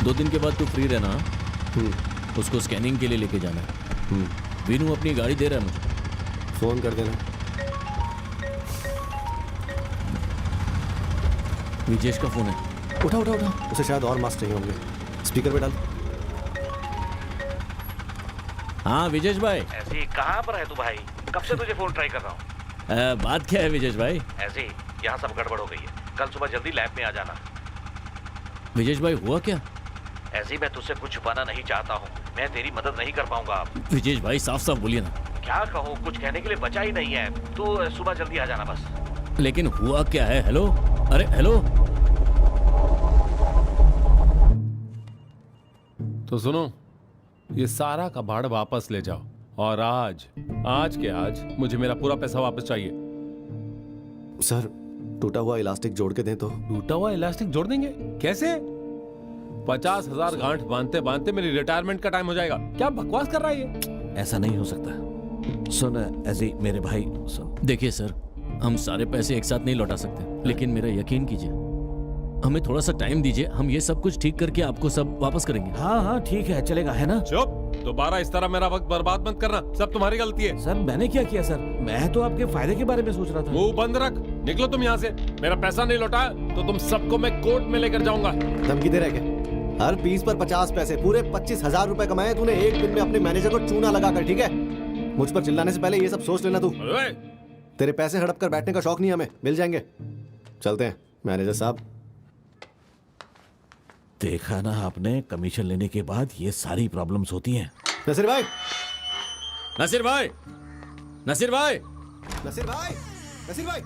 2 दिन के बाद तू फ्री रहना। उसको स्कैनिंग के लिए लेके जाना है। वीनू अपनी गाड़ी दे रहा है मुझे, फोन कर देना। विजेश का फोन है। उठा उठा उठा, उसे शायद और मास्क चाहिए होंगे। स्पीकर पे डाल। हाँ विजेश भाई। ऐसे ही कहाँ पर है तू भाई? कब से तुझे फोन ट्राई कर रहा हूँ। बात क्या है विजेश भाई? ऐसे ही यहाँ सब गड़बड़ हो गई है। कल सुबह जल्दी लैब में आ जाना। विजेश भाई हुआ क्या? ऐसे ही मैं तुझसे कुछ छुपाना नहीं चाहता हूँ। मैं तेरी मदद नहीं कर पाऊंगा अब। विजेश भाई साफ साफ बोलिए ना। क्या कहूँ, कुछ कहने के लिए बचा ही नहीं है। तू सुबह जल्दी आ जाना बस। लेकिन हुआ क्या है? हेलो, अरे हेलो। तो सुनो, ये सारा कबाड़ वापस ले जाओ और आज के आज मुझे मेरा पूरा पैसा वापस चाहिए। सर, टूटा हुआ इलास्टिक जोड़ के दें तो? टूटा हुआ इलास्टिक जोड़ देंगे? कैसे? 50,000 गांठ बांधते बांधते मेरी रिटायरमेंट का टाइम हो जाएगा। क्या बकवास कर रहा है ये? ऐसा नहीं हो सकता। सुन ऐसी मेरे भाई सुन। देखिए सर, हम सारे पैसे एक साथ नहीं लौटा सकते, लेकिन मेरा यकीन कीजिए, हमें थोड़ा सा टाइम दीजिए, हम ये सब कुछ ठीक करके आपको सब वापस करेंगे। हाँ हाँ ठीक है, चलेगा, है ना? चुप, दोबारा इस तरह मेरा वक्त बर्बाद मत करना, सब तुम्हारी गलती है। सर मैंने क्या किया सर? मैं तो आपके फायदे के बारे में सोच रहा था। मुंह बंद रख, निकलो तुम यहाँ से। मेरा पैसा नहीं लौटाया तो तुम सबको मैं कोर्ट में लेकर जाऊंगा। धमकी दे रहे क्या? हर पीस पर 50 पैसे, पूरे 25,000 रुपए कमाए तूने एक दिन में अपने मैनेजर को चूना लगाकर, ठीक है? मुझ पर चिल्लाने से पहले ये सब सोच लेना तू। तेरे पैसे हड़प कर बैठने का शौक नहीं हमें, मिल जाएंगे। चलते हैं मैनेजर साहब। देखा ना आपने, कमीशन लेने के बाद ये सारी प्रॉब्लम्स होती हैं। नसीर भाई, नसीर भाई, नसीर भाई, नसीर भाई, नसीर भाई,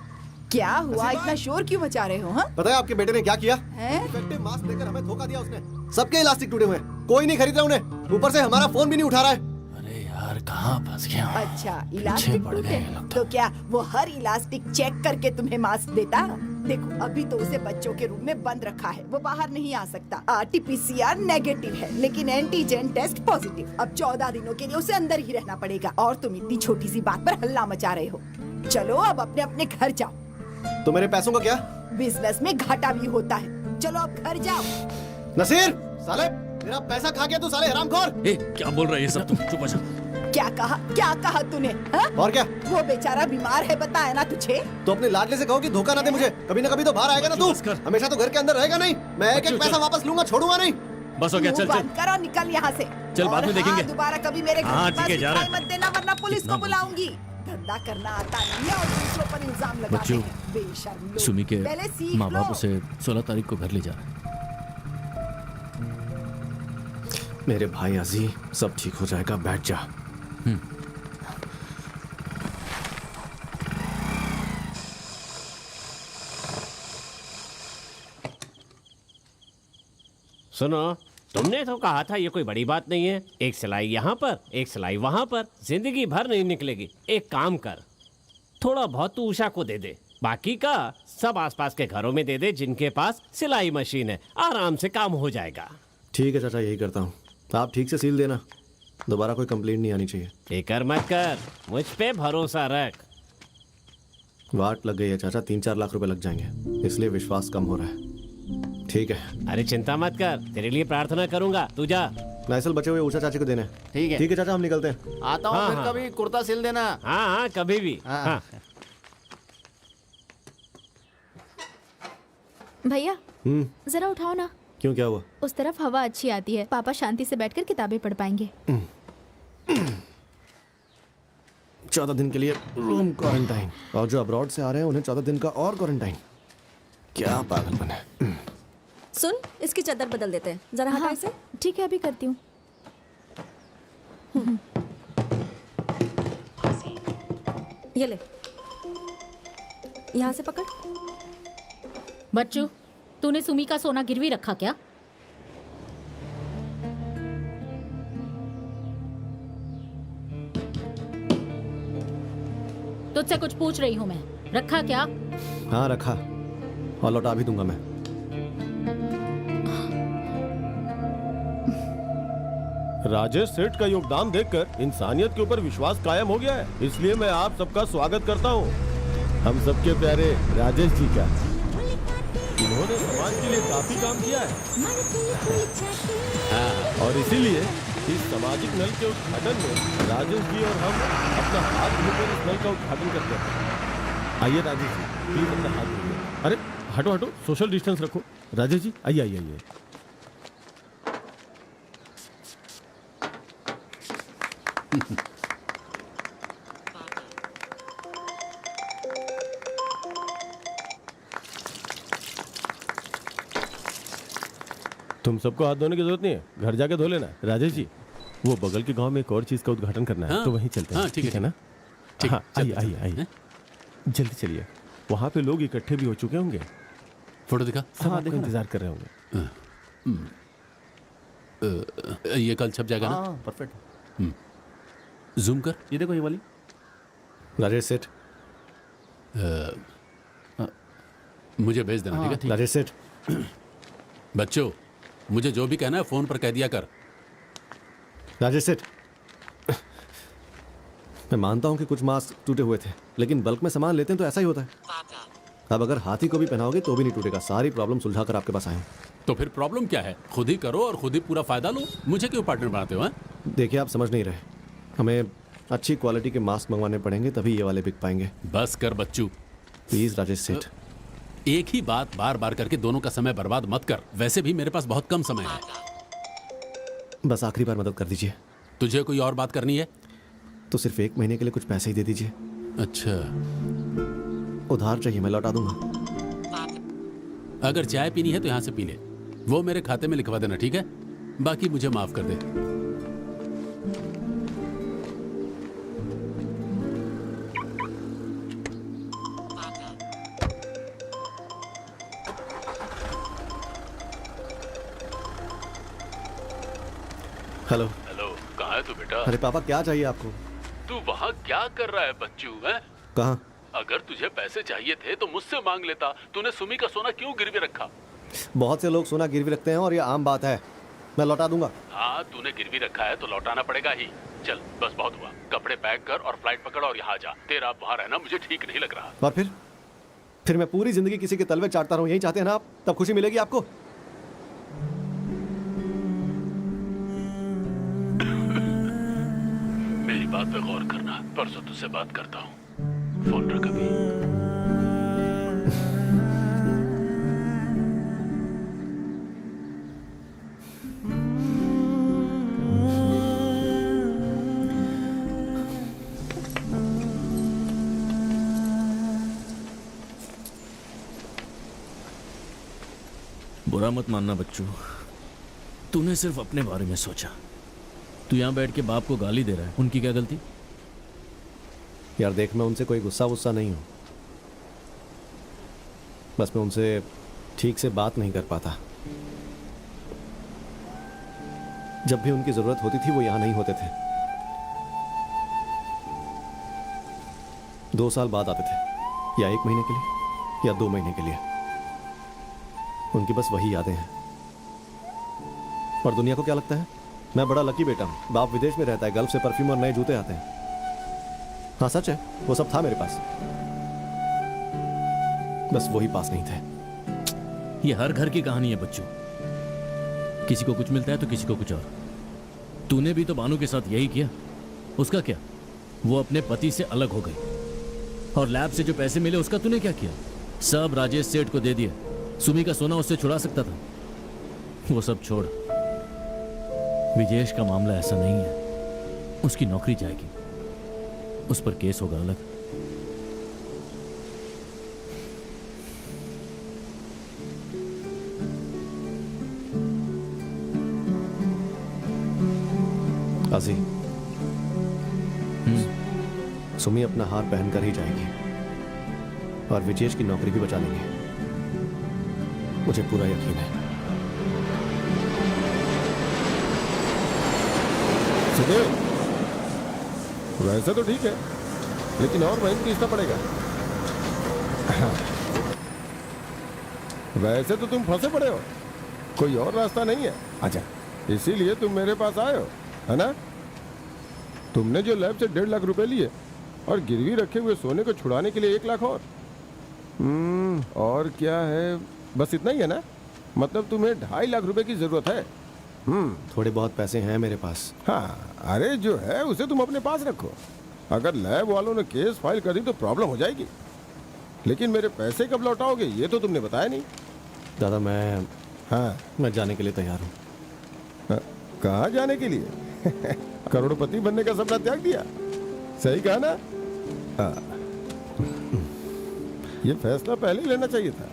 क्या हुआ? इतना शोर क्यों मचा रहे हो? हाँ, पता है आपके बेटे ने क्या किया? हैं? मास्क देकर हमें धोखा दिया उसने। सबके इलास्टिक टूटे हुए हैं, कोई नहीं खरीद रहा उन्हें, ऊपर से हमारा फोन भी नहीं उठा रहा है। अरे यार, कहाँ फंस गया? अच्छा, इलास्टिक टूटे तो क्या वो हर इलास्टिक चेक करके तुम्हें मास्क देता? देखो, अभी तो उसे बच्चों के रूम में बंद रखा है, वो बाहर नहीं आ सकता। RT-PCR नेगेटिव है, लेकिन एंटीजन टेस्ट पॉजिटिव। अब 14 दिनों के लिए उसे अंदर ही रहना पड़ेगा, और तुम इतनी छोटी सी बात पर हल्ला मचा रहे हो। चलो अब अपने अपने घर जाओ। तो मेरे पैसों का क्या? बिजनेस में घाटा भी होता है, चलो अब घर जाओ। नसीर, साले मेरा पैसा खा गया तू, साले हरामखोर। क्या बोल रहा है ये सब? तुम चुप हो जा। क्या कहा तूने? हा? और क्या? वो बेचारा बीमार है, बताया ना तुझे। तो अपने लाडले से कहो कि धोखा ना दे मुझे, कभी ना कभी तो बाहर आएगा ना तू। हमेशा तो घर के अंदर रहेगा नहीं। मैं एक एक पैसा वापस लूंगा, छोड़ूंगा नहीं। बस हो गया, चल बंद कर और निकल यहाँ से। चल, बाद में देखेंगे। दोबारा कभी मेरे घर हाँ, के पास ठीक है, जा रहा है। दिखाई मत देना, वरना पुलिस को बुलाऊंगी। धंधा करना आता नहीं है और दूसरों पर इल्जाम लगाते बच्चों, हैं, बेशर्म लोग। सुमी के पहले सीख माँ बाप लो। उसे 16 तारीख को घर ले जा रहे हैं। मेरे भाई अजी, सब ठीक हो जाएगा, बैठ जा। सुनो, तुमने तो कहा था ये कोई बड़ी बात नहीं है। एक सिलाई यहाँ पर, एक सिलाई वहां पर, जिंदगी भर नहीं निकलेगी। एक काम कर, थोड़ा बहुत तू उषा को दे दे, बाकी का सब आसपास के घरों में दे दे जिनके पास सिलाई मशीन है। आराम से काम हो जाएगा। ठीक है चाचा, यही करता हूँ। आप ठीक से सील देना, दोबारा कोई कंप्लेंट नहीं आनी चाहिए। फिकर मत कर, मुझ पे भरोसा रख। वाट लग गई है चाचा, 3-4 लाख रुपए लग जाएंगे, इसलिए विश्वास कम हो रहा है। ठीक है। अरे चिंता मत कर, तेरे लिए प्रार्थना करूंगा, तू जा। लाइसेंस बचे हुए उषा चाची को देना है। ठीक है। ठीक है चाचा, हम निकलते हैं। आता हूँ, फिर कभी कुर्ता सिल देना। हाँ हाँ, कभी भी। हाँ। भैया जरा उठाओ ना। क्यों, क्या हुआ? उस तरफ हवा अच्छी आती है, पापा शांति से बैठकर किताबें पढ़ पाएंगे। 14 दिन के लिए रूम क्वारंटाइन, और जो अब्रॉड से आ रहे हैं उन्हें 14 दिन का और क्वारंटाइन। क्या पागलपन है। सुन, इसकी चादर बदल देते हैं, जरा हटा इसे। ठीक है, अभी करती हूँ। ये ले, यहाँ से पकड़। बच्चू, तूने सुमी का सोना गिरवी रखा क्या? तुझसे कुछ पूछ रही हूँ मैं, रखा क्या? हाँ रखा, और लौटा भी दूंगा मैं। राजेश सेठ का योगदान देखकर इंसानियत के ऊपर विश्वास कायम हो गया है, इसलिए मैं आप सबका स्वागत करता हूँ, हम सबके प्यारे राजेश जी का। इन्होंने समाज के लिए काफी काम किया है, और इसीलिए इस सामाजिक नल के उद्घाटन में राजेश जी और हम अपना हाथ धोकर इस नल का उद्घाटन करते हैं। आइए राजेश जी, प्लीज अपना हाथ धोइए। अरे हटो हटो, सोशल डिस्टेंस रखो। राजेश जी आइए आइए आइए। तुम सबको हाथ धोने की जरूरत नहीं है, घर जाके धो लेना। राजेश जी, वो बगल के गांव में एक और चीज का उद्घाटन करना है, हाँ, तो वहीं चलते हैं। हाँ, ठीक है ना? ठीक, हाँ, आइए चलते आइए आइए, जल्दी चलिए। वहाँ पे लोग इकट्ठे भी हो चुके होंगे। फोटो दिखा। सब आपका इंतजार कर रहे होंगे। ये कल छप जाएगा ना? परफेक्ट। जूम कर। ये देखो ये वाली। राजेश सेठ, मुझे भेज देना, ठीक है? राजेश सेठ, बच्चों, मुझे जो भी कहना है फोन पर कह दिया कर। राजेश सेठ, मैं मानता हूं कि कुछ मास्क टूटे हुए थे, लेकिन बल्क में सामान लेते हैं तो ऐसा ही होता है। अब अगर हाथी को भी पहनाओगे तो भी नहीं टूटेगा। सारी प्रॉब्लम सुलझा कर आपके पास आए हूं। तो फिर प्रॉब्लम क्या है? खुद ही करो और खुद ही पूरा फायदा लो। मुझे क्यों पार्टनर बनाते हो? देखिए, आप समझ नहीं रहे। हमें अच्छी क्वालिटी के मास्क मंगवाने पड़ेंगे, तभी ये वाले बिक पाएंगे। बस कर बच्चू। प्लीज राजेश सेठ। एक ही बात बार बार करके दोनों का समय बर्बाद मत कर। वैसे भी मेरे पास बहुत कम समय है। बस आखिरी बार मदद कर दीजिए। तुझे कोई और बात करनी है? तो सिर्फ 1 महीने के लिए कुछ पैसे ही दे दीजिए। अच्छा, उधार चाहिए, मैं लौटा दूंगा। अगर चाय पीनी है तो यहाँ से पी ले। वो मेरे खाते में लिखवा देना, ठीक है? बाकी मुझे माफ कर दे। हेलो। हेलो, कहाँ है तू बेटा? अरे पापा, क्या चाहिए आपको? तू वहाँ क्या कर रहा है बच्चू? है? कहाँ? अगर तुझे पैसे चाहिए थे तो मुझसे मांग लेता। तूने सुमी का सोना क्यों गिरवी रखा? बहुत से लोग सोना गिरवी रखते हैं और ये आम बात है। मैं लौटा दूंगा। हाँ, तूने गिरवी रखा है तो लौटाना पड़ेगा ही। चल, बस बहुत हुआ। कपड़े पैक कर और फ्लाइट पकड़ और यहाँ जा। तेरा वहाँ रहना मुझे ठीक नहीं लग रहा। और फिर मैं पूरी जिंदगी किसी के तलवे चाटता रहूं, यही चाहते हैं ना आप? तब खुशी मिलेगी आपको। मेरी बात पे गौर करना। परसों तुझसे बात करता हूँ। फोन रख अभी। बुरा मत मानना बच्चू, तूने सिर्फ अपने बारे में सोचा। तू यहाँ बैठ के बाप को गाली दे रहा है, उनकी क्या गलती? यार देख, मैं उनसे कोई गुस्सा नहीं हूँ। बस मैं उनसे ठीक से बात नहीं कर पाता। जब भी उनकी जरूरत होती थी वो यहाँ नहीं होते थे। 2 साल बाद आते थे, या 1 महीने के लिए या 2 महीने के लिए। उनकी बस वही यादें हैं। और दुनिया को क्या लगता है मैं बड़ा लकी बेटा हूं। बाप विदेश में रहता है, गल्फ से परफ्यूम और नए जूते आते हैं। हाँ सच है, वो सब था मेरे पास, बस वही पास नहीं थे। ये हर घर की कहानी है बच्चू। किसी को कुछ मिलता है तो किसी को कुछ और। तूने भी तो बानू के साथ यही किया। उसका क्या? वो अपने पति से अलग हो गई। और लैब से जो पैसे मिले उसका तूने क्या किया? सब राजेश सेठ को दे दिया। सुमी का सोना उससे छुड़ा सकता था। वो सब छोड़, विजेश का मामला ऐसा नहीं है। उसकी नौकरी जाएगी, उस पर केस होगा अलग। आजी, सुमी अपना हार पहनकर ही जाएगी और विजेश की नौकरी भी बचा लेंगे, मुझे पूरा यकीन है। सुदेव, वैसे तो ठीक है, लेकिन और मेहनत खींचना पड़ेगा। वैसे तो तुम फंसे पड़े हो, कोई और रास्ता नहीं है। अच्छा, इसीलिए तुम मेरे पास आए हो, है ना? तुमने जो लैब से 1.5 लाख रुपए लिए और गिरवी रखे हुए सोने को छुड़ाने के लिए 1 लाख और क्या है? बस इतना ही है ना? मतलब तुम्हें 2.5 लाख रुपए की जरूरत है। थोड़े बहुत पैसे हैं मेरे पास। हाँ, अरे जो है उसे तुम अपने पास रखो। अगर लैब वालों ने केस फाइल कर दी तो प्रॉब्लम हो जाएगी। लेकिन मेरे पैसे कब लौटाओगे ये तो तुमने बताया नहीं। दादा, मैं जाने के लिए तैयार हूँ। कहाँ जाने के लिए? करोड़पति बनने का सपना त्याग दिया? सही कहा ना? ये फैसला पहले ही लेना चाहिए था।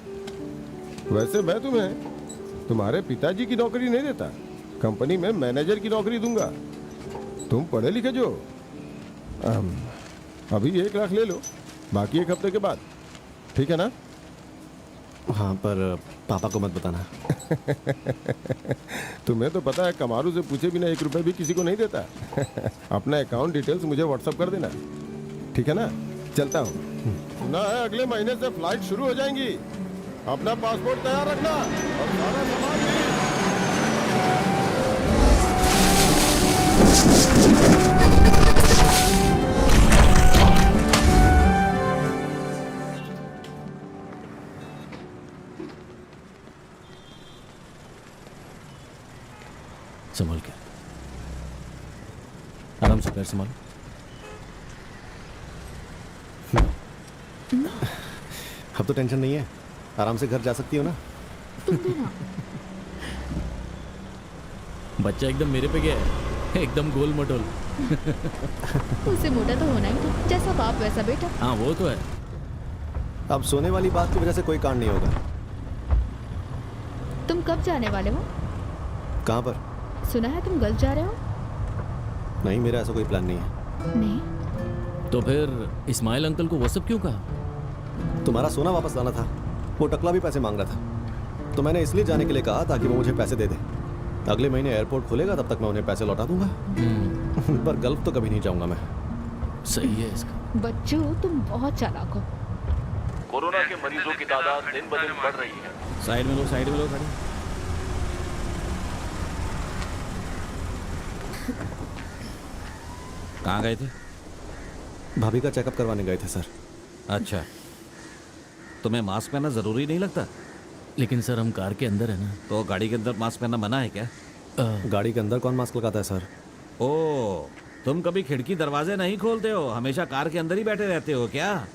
वैसे मैं तुम्हें तुम्हारे पिताजी की नौकरी नहीं देता, कंपनी में मैनेजर की नौकरी दूंगा। तुम पढ़े लिखे जो। अभी 1 लाख ले लो, बाकी 1 हफ्ते के बाद, ठीक है ना? हाँ, पर पापा को मत बताना। तुम्हें तो पता है कमारू से पूछे बिना 1 रुपए भी किसी को नहीं देता। अपना अकाउंट डिटेल्स मुझे व्हाट्सअप कर देना, ठीक है ना? चलता हूँ। सुना है अगले महीने से फ्लाइट शुरू हो जाएंगी। अपना पासपोर्ट तैयार रखना और सारा सामान भी। संभल के, आराम से पैर संभालो। अब तो टेंशन नहीं है, आराम से घर जा सकती हो ना? बच्चा एकदम मेरे पे गया है, एकदम गोल मटोल। उसे मोटा तो होना ही था, जैसा बाप वैसा बेटा। हाँ वो तो है। अब सोने वाली बात की वजह से कोई कांड नहीं होगा। तुम कब जाने वाले हो? कहाँ पर? सुना है तुम गल्फ जा रहे हो। नहीं, मेरा ऐसा कोई प्लान नहीं है। नहीं तो फिर इस्माइल अंकल को वो सब क्यों कहा? तुम्हारा सोना वापस लाना था, वो टकला भी पैसे मांग रहा था, तो मैंने इसलिए जाने के लिए कहा ताकि वो मुझे पैसे दे दे। अगले महीने एयरपोर्ट खुलेगा, तब तक मैं उन्हें पैसे लौटा दूंगा। पर गल्फ तो कभी नहीं जाऊंगा मैं। सही है इसका। बच्चों, तुम बहुत चालाक हो। कोरोना के मरीजों की तादाद दिन ब दिन बढ़ रही है। साइड में लो, साइड में लो खड़े। कहाँ गए थे? भाभी का चेकअप करवाने गए थे सर। अच्छा, तुम्हें मास्क पहनना जरूरी नहीं लगता? लेकिन सर हम कार के अंदर है ना। तो गाड़ी के अंदर मास्क पहनना मना है क्या? गाड़ी के अंदर कौन मास्क लगाता है सर? ओ, तुम कभी खिड़की दरवाजे नहीं खोलते हो, हमेशा कार के अंदर ही बैठे रहते हो क्या?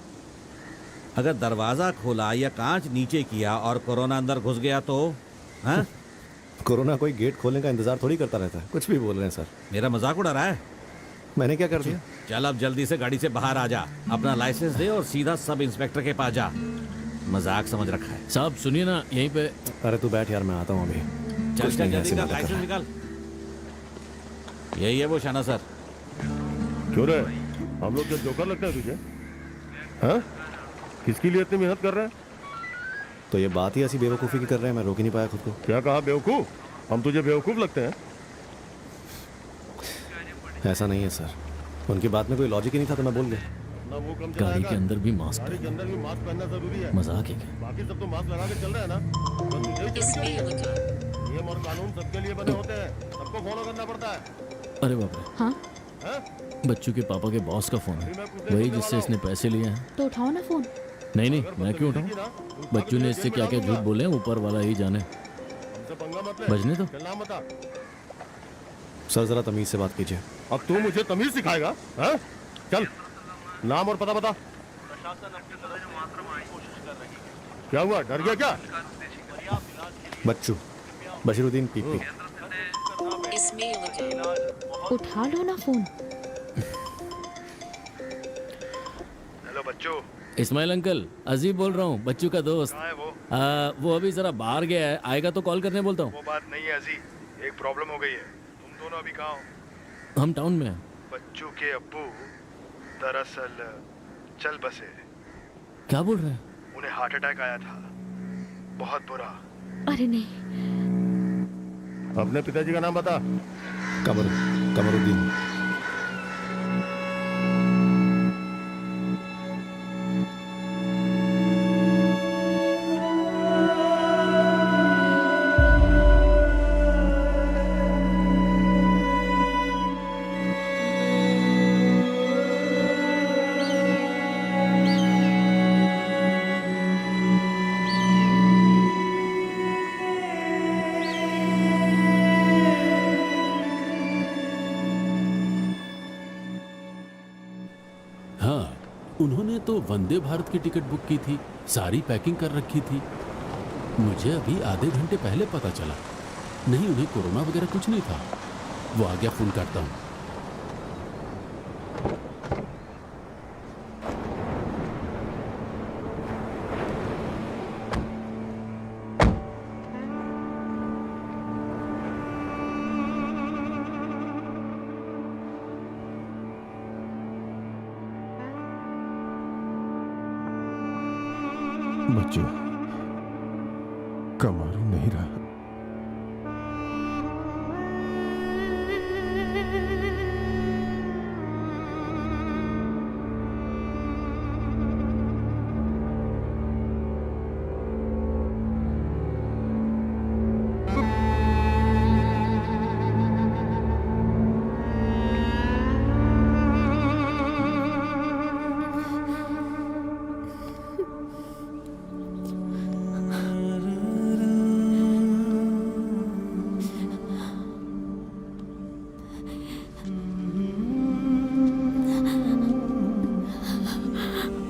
अगर दरवाजा खोला या कांच नीचे किया और कोरोना अंदर घुस गया तो? हाँ? कोरोना कोई गेट खोलने का इंतजार थोड़ी करता रहता है। कुछ भी बोल रहे हैं सर। मेरा मजाक उड़ा रहा है? मैंने क्या कर दिया? चल अब जल्दी से गाड़ी से बाहर आ जा, अपना लाइसेंस दे और सीधा सब इंस्पेक्टर के पास जा। मजाक समझ रखा है। साहब सुनिए ना, यहीं पे। अरे तू बैठ यार, मैं आता हूँ अभी। चल चल जल्दी निकाल, लाइसेंस निकाल। यही है वो शाना सर। क्यों रे, हम लोग क्या जोकर लगता है तुझे? हाँ? किसके लिए इतनी मेहनत कर रहे हैं? तो ये बात ही ऐसी बेवकूफ़ी की कर रहे हैं, मैं रोक ही नहीं पाया खुद को। क्या कहा बेवकूफ? हम तुझे बेवकूफ लगते हैं? ऐसा नहीं है सर, उनकी बात में कोई लॉजिक ही नहीं था तो मैं बोल गया। गाड़ी के अंदर भी मास्क पहनना जरूरी है। मजाक है क्या? बाकी सब तो मास्क लगा के चल रहे हैं ना। नियम और कानून सबके लिए बने होते हैं, सबको फॉलो करना पड़ता है। अरे बाप रे। हाँ? बच्चों के पापा के बॉस का फोन है, वही जिससे इसने पैसे लिए हैं। तो उठाओ ना फोन। नहीं नहीं, मैं क्यों उठाऊं? बच्चों ने इससे क्या क्या झूठ बोले हैं, ऊपर वाला ही जाने। बजने तो। सर जरा तमीज से बात कीजिए। अब तू मुझे तमीज सिखाएगा? हाँ? चल नाम और पता बता। क्या हुआ, डर गया क्या? बच्चू, बशीरुद्दीन पीपी। उठा लो ना फोन। हेलो बच्चू। इस्माइल अंकल, अजीब बोल रहा हूँ, बच्चू का दोस्त। कहाँ है वो? वो अभी जरा बाहर गया है, आएगा तो कॉल करने बोलता हूँ। वो बात नहीं है अजी, एक प्रॉब्लम हो गई है। तुम दोनों अभी कहाँ हो? हम टाउन में हैं। बच्चू के अब्बू दरअसल चल बसे। क्या बोल रहे हैं? उन्हें हार्ट अटैक आया था, बहुत बुरा। अरे नहीं। अपने पिताजी का नाम बता। कमरुद्दीन। उन्होंने तो वंदे भारत की टिकट बुक की थी, सारी पैकिंग कर रखी थी। मुझे अभी आधे घंटे पहले पता चला। नहीं, उन्हें कोरोना वगैरह कुछ नहीं था। वो आ गया, फोन करता हूँ। बच्चों कमारू नहीं रहा।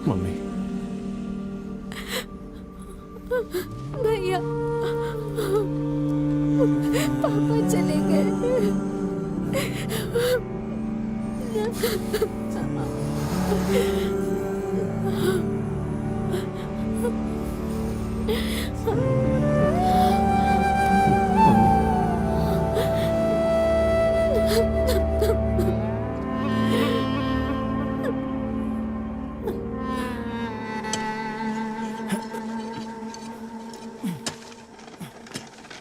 मम्मी भैया पापा चले गए।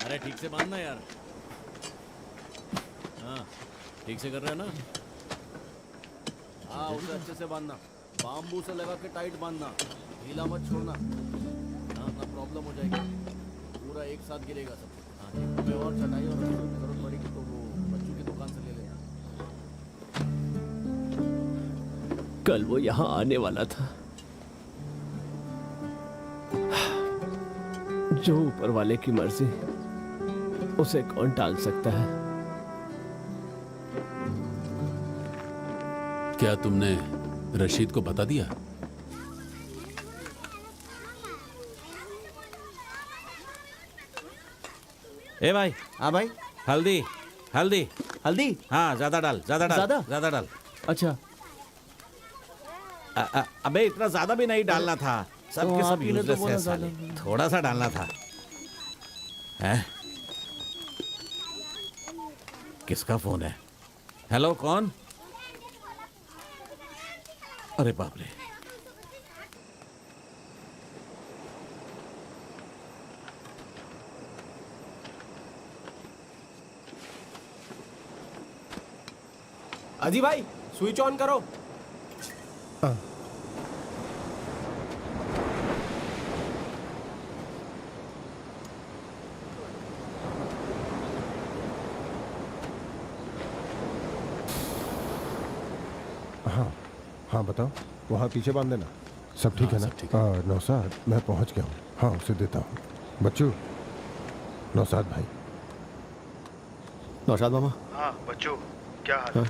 अरे ठीक से बांधना यार। हाँ ठीक से कर रहे हैं ना। हाँ उसे अच्छे से बांधना, बाम्बू से लगा के टाइट बांधना, ढीला मत छोड़ना, हाँ ना प्रॉब्लम हो जाएगी, पूरा एक साथ गिरेगा सब। हाँ ठीक है, और चटाई और जरूरत पड़ेगी तो वो बच्चों की दुकान से ले लेना। कल वो यहाँ आने वाला था, जो ऊपर वाले की मर्जी, उसे कौन टाल सकता है। क्या तुमने रशीद को बता दिया? ए भाई। हाँ भाई। हल्दी हल्दी हल्दी। हाँ ज्यादा डाल, ज्यादा डाल, ज्यादा डाल। अच्छा। अबे इतना ज्यादा भी नहीं डालना था, सब तो के सब आप ही ने तो यूजलेस बोला है साले, थोड़ा सा डालना था। हैं? किसका फोन है? हेलो कौन? अरे बाप रे। अजी भाई स्विच ऑन करो। हाँ हाँ बताओ, वहाँ पीछे बांध देना। सब ठीक है ना? नौसाद मैं पहुँच गया हूँ। हाँ उसे देता हूँ। बच्चू, नौसाद भाई। नौशाद मामा। हाँ बच्चों, क्या हाल है?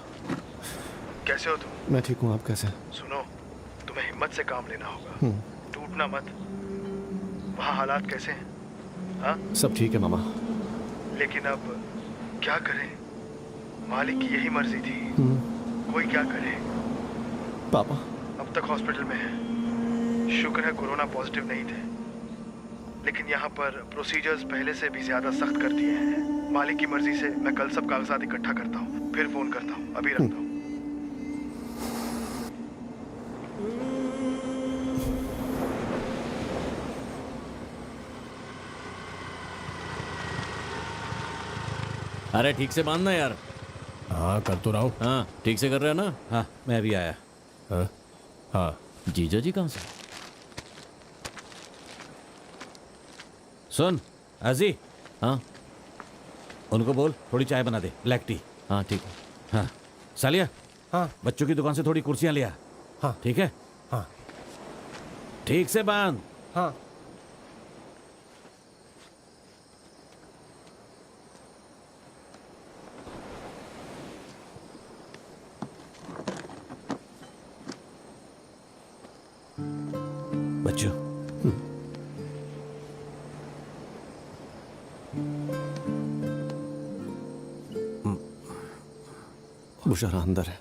कैसे हो तुम? मैं ठीक हूँ, आप कैसे? सुनो, तुम्हें हिम्मत से काम लेना होगा, टूटना मत। वहाँ हालात कैसे हैं? हाँ? सब ठीक है मामा। लेकिन अब क्या करें? मालिक की यही मर्जी थी, कोई क्या करे? पापा अब तक हॉस्पिटल में है, शुक्र है कोरोना पॉजिटिव नहीं थे, लेकिन यहाँ पर प्रोसीजर्स पहले से भी ज्यादा सख्त कर दिए हैं। मालिक की मर्जी से मैं कल सब कागजात इकट्ठा करता हूँ, फिर फोन करता हूँ। अभी रखता हूँ। अरे ठीक से बांधना यार। हाँ कर तो रहा हूँ। हाँ ठीक से कर रहे हो ना। हाँ मैं अभी आया। हाँ हाँ। जीजा जी कहाँ से? सुन अजी। हाँ उनको बोल थोड़ी चाय बना दे, ब्लैक टी। हाँ ठीक है। हाँ सालिया। हाँ बच्चों की दुकान से थोड़ी कुर्सियां लिया। हाँ ठीक है। हाँ ठीक से बांध। हाँ। बच्चों बुशारा अंदर है।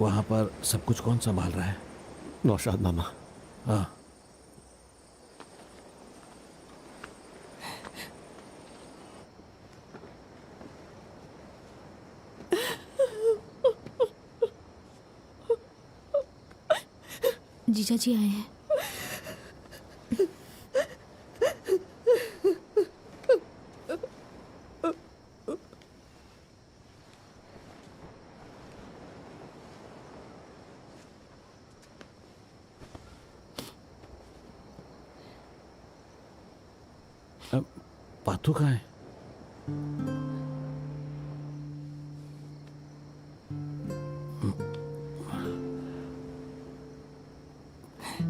वहां पर सब कुछ कौन संभाल रहा है? नौशाद मामा। हाँ जीजा जी आए हैं। पाथू कहाँ है?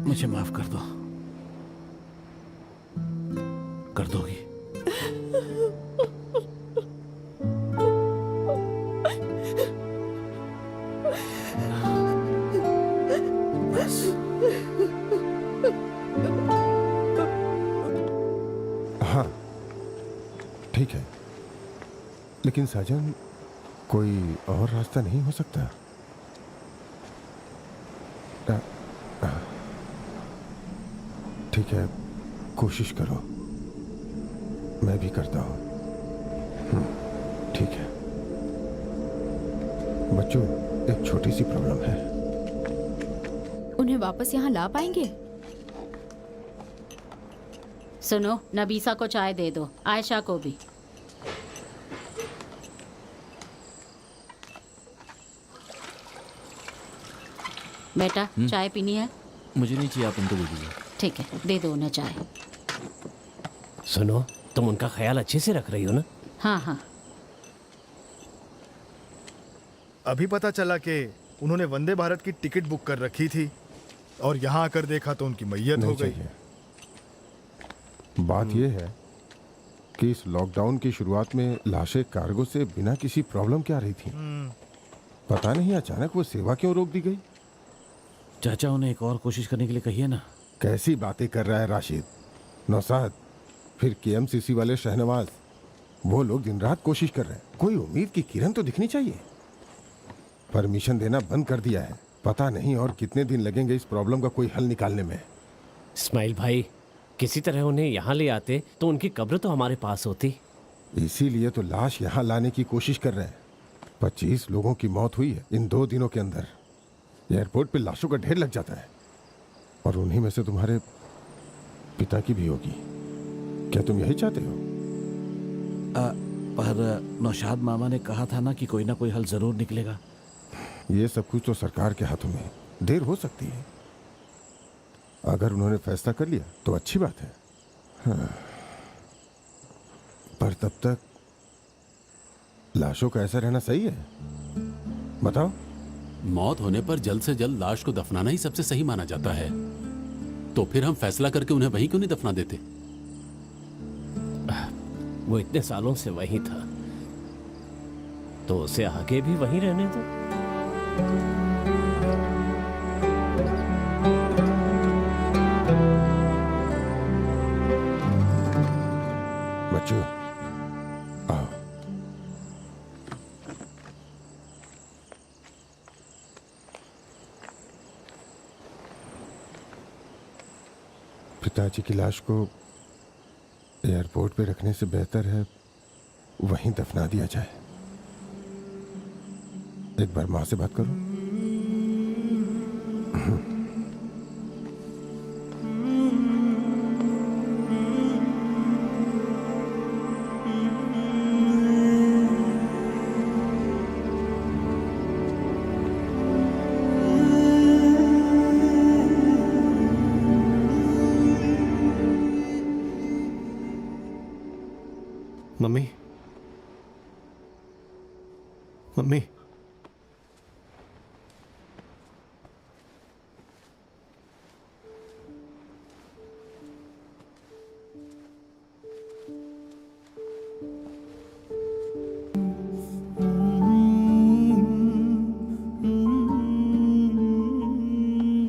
मुझे माफ कर दो। कर दोगी? बस। हाँ ठीक है, लेकिन साजन कोई और रास्ता नहीं हो सकता? ठीक है, कोशिश करो, मैं भी करता हूँ। ठीक है बच्चों, एक छोटी सी प्रॉब्लम है। उन्हें वापस यहाँ ला पाएंगे? सुनो, नबीसा को चाय दे दो, आयशा को भी। बेटा चाय पीनी है? मुझे नहीं चाहिए, आप उनको दे दीजिए। ठीक है, दे दो उन्हें चाय। सुनो, तुम उनका ख्याल अच्छे से रख रही हो ना? हाँ हाँ। अभी पता चला कि उन्होंने वंदे भारत की टिकट बुक कर रखी थी और यहाँ आकर देखा तो उनकी मैयत हो गई। बात यह है कि इस लॉकडाउन की शुरुआत में लाशें कार्गो से बिना किसी प्रॉब्लम के आ रही थी। पता नहीं अचानक वो सेवा क्यों रोक दी गई। चाचा उन्हें एक और कोशिश करने के लिए कहिए ना। कैसी बातें कर रहा है राशिद। नौसाद, फिर केएमसीसी वाले शहनवाज, वो लोग दिन रात कोशिश कर रहे हैं। कोई उम्मीद की किरण तो दिखनी चाहिए। परमिशन देना बंद कर दिया है। पता नहीं और कितने दिन लगेंगे इस प्रॉब्लम का कोई हल निकालने में। इस्माइल भाई, किसी तरह उन्हें यहाँ ले आते तो उनकी कब्र तो हमारे पास होती। इसीलिए तो लाश यहाँ लाने की कोशिश कर रहे हैं। 25 लोगों की मौत हुई है इन 2 दिनों के अंदर। एयरपोर्ट पे लाशों का ढेर लग जाता है और उन्हीं में से तुम्हारे पिता की भी होगी। क्या तुम यही चाहते हो? पर नौशाद मामा ने कहा था ना कि कोई ना कोई हल जरूर निकलेगा। ये सब कुछ तो सरकार के हाथों में, देर हो सकती है। अगर उन्होंने फैसला कर लिया तो अच्छी बात है। हाँ। पर तब तक लाशों का ऐसा रहना सही है? बताओ। मौत होने पर जल्द से जल्द लाश को दफनाना ही सबसे सही माना जाता है। तो फिर हम फैसला करके उन्हें वहीं क्यों नहीं दफना देते? वो इतने सालों से वहीं था, तो उसे आगे भी वहीं रहने दो। बच्चों आओ। पिताजी की लाश को एयरपोर्ट पे रखने से बेहतर है वहीं दफना दिया जाए। एक बार माँ से बात करो। मम्मी, मम्मी,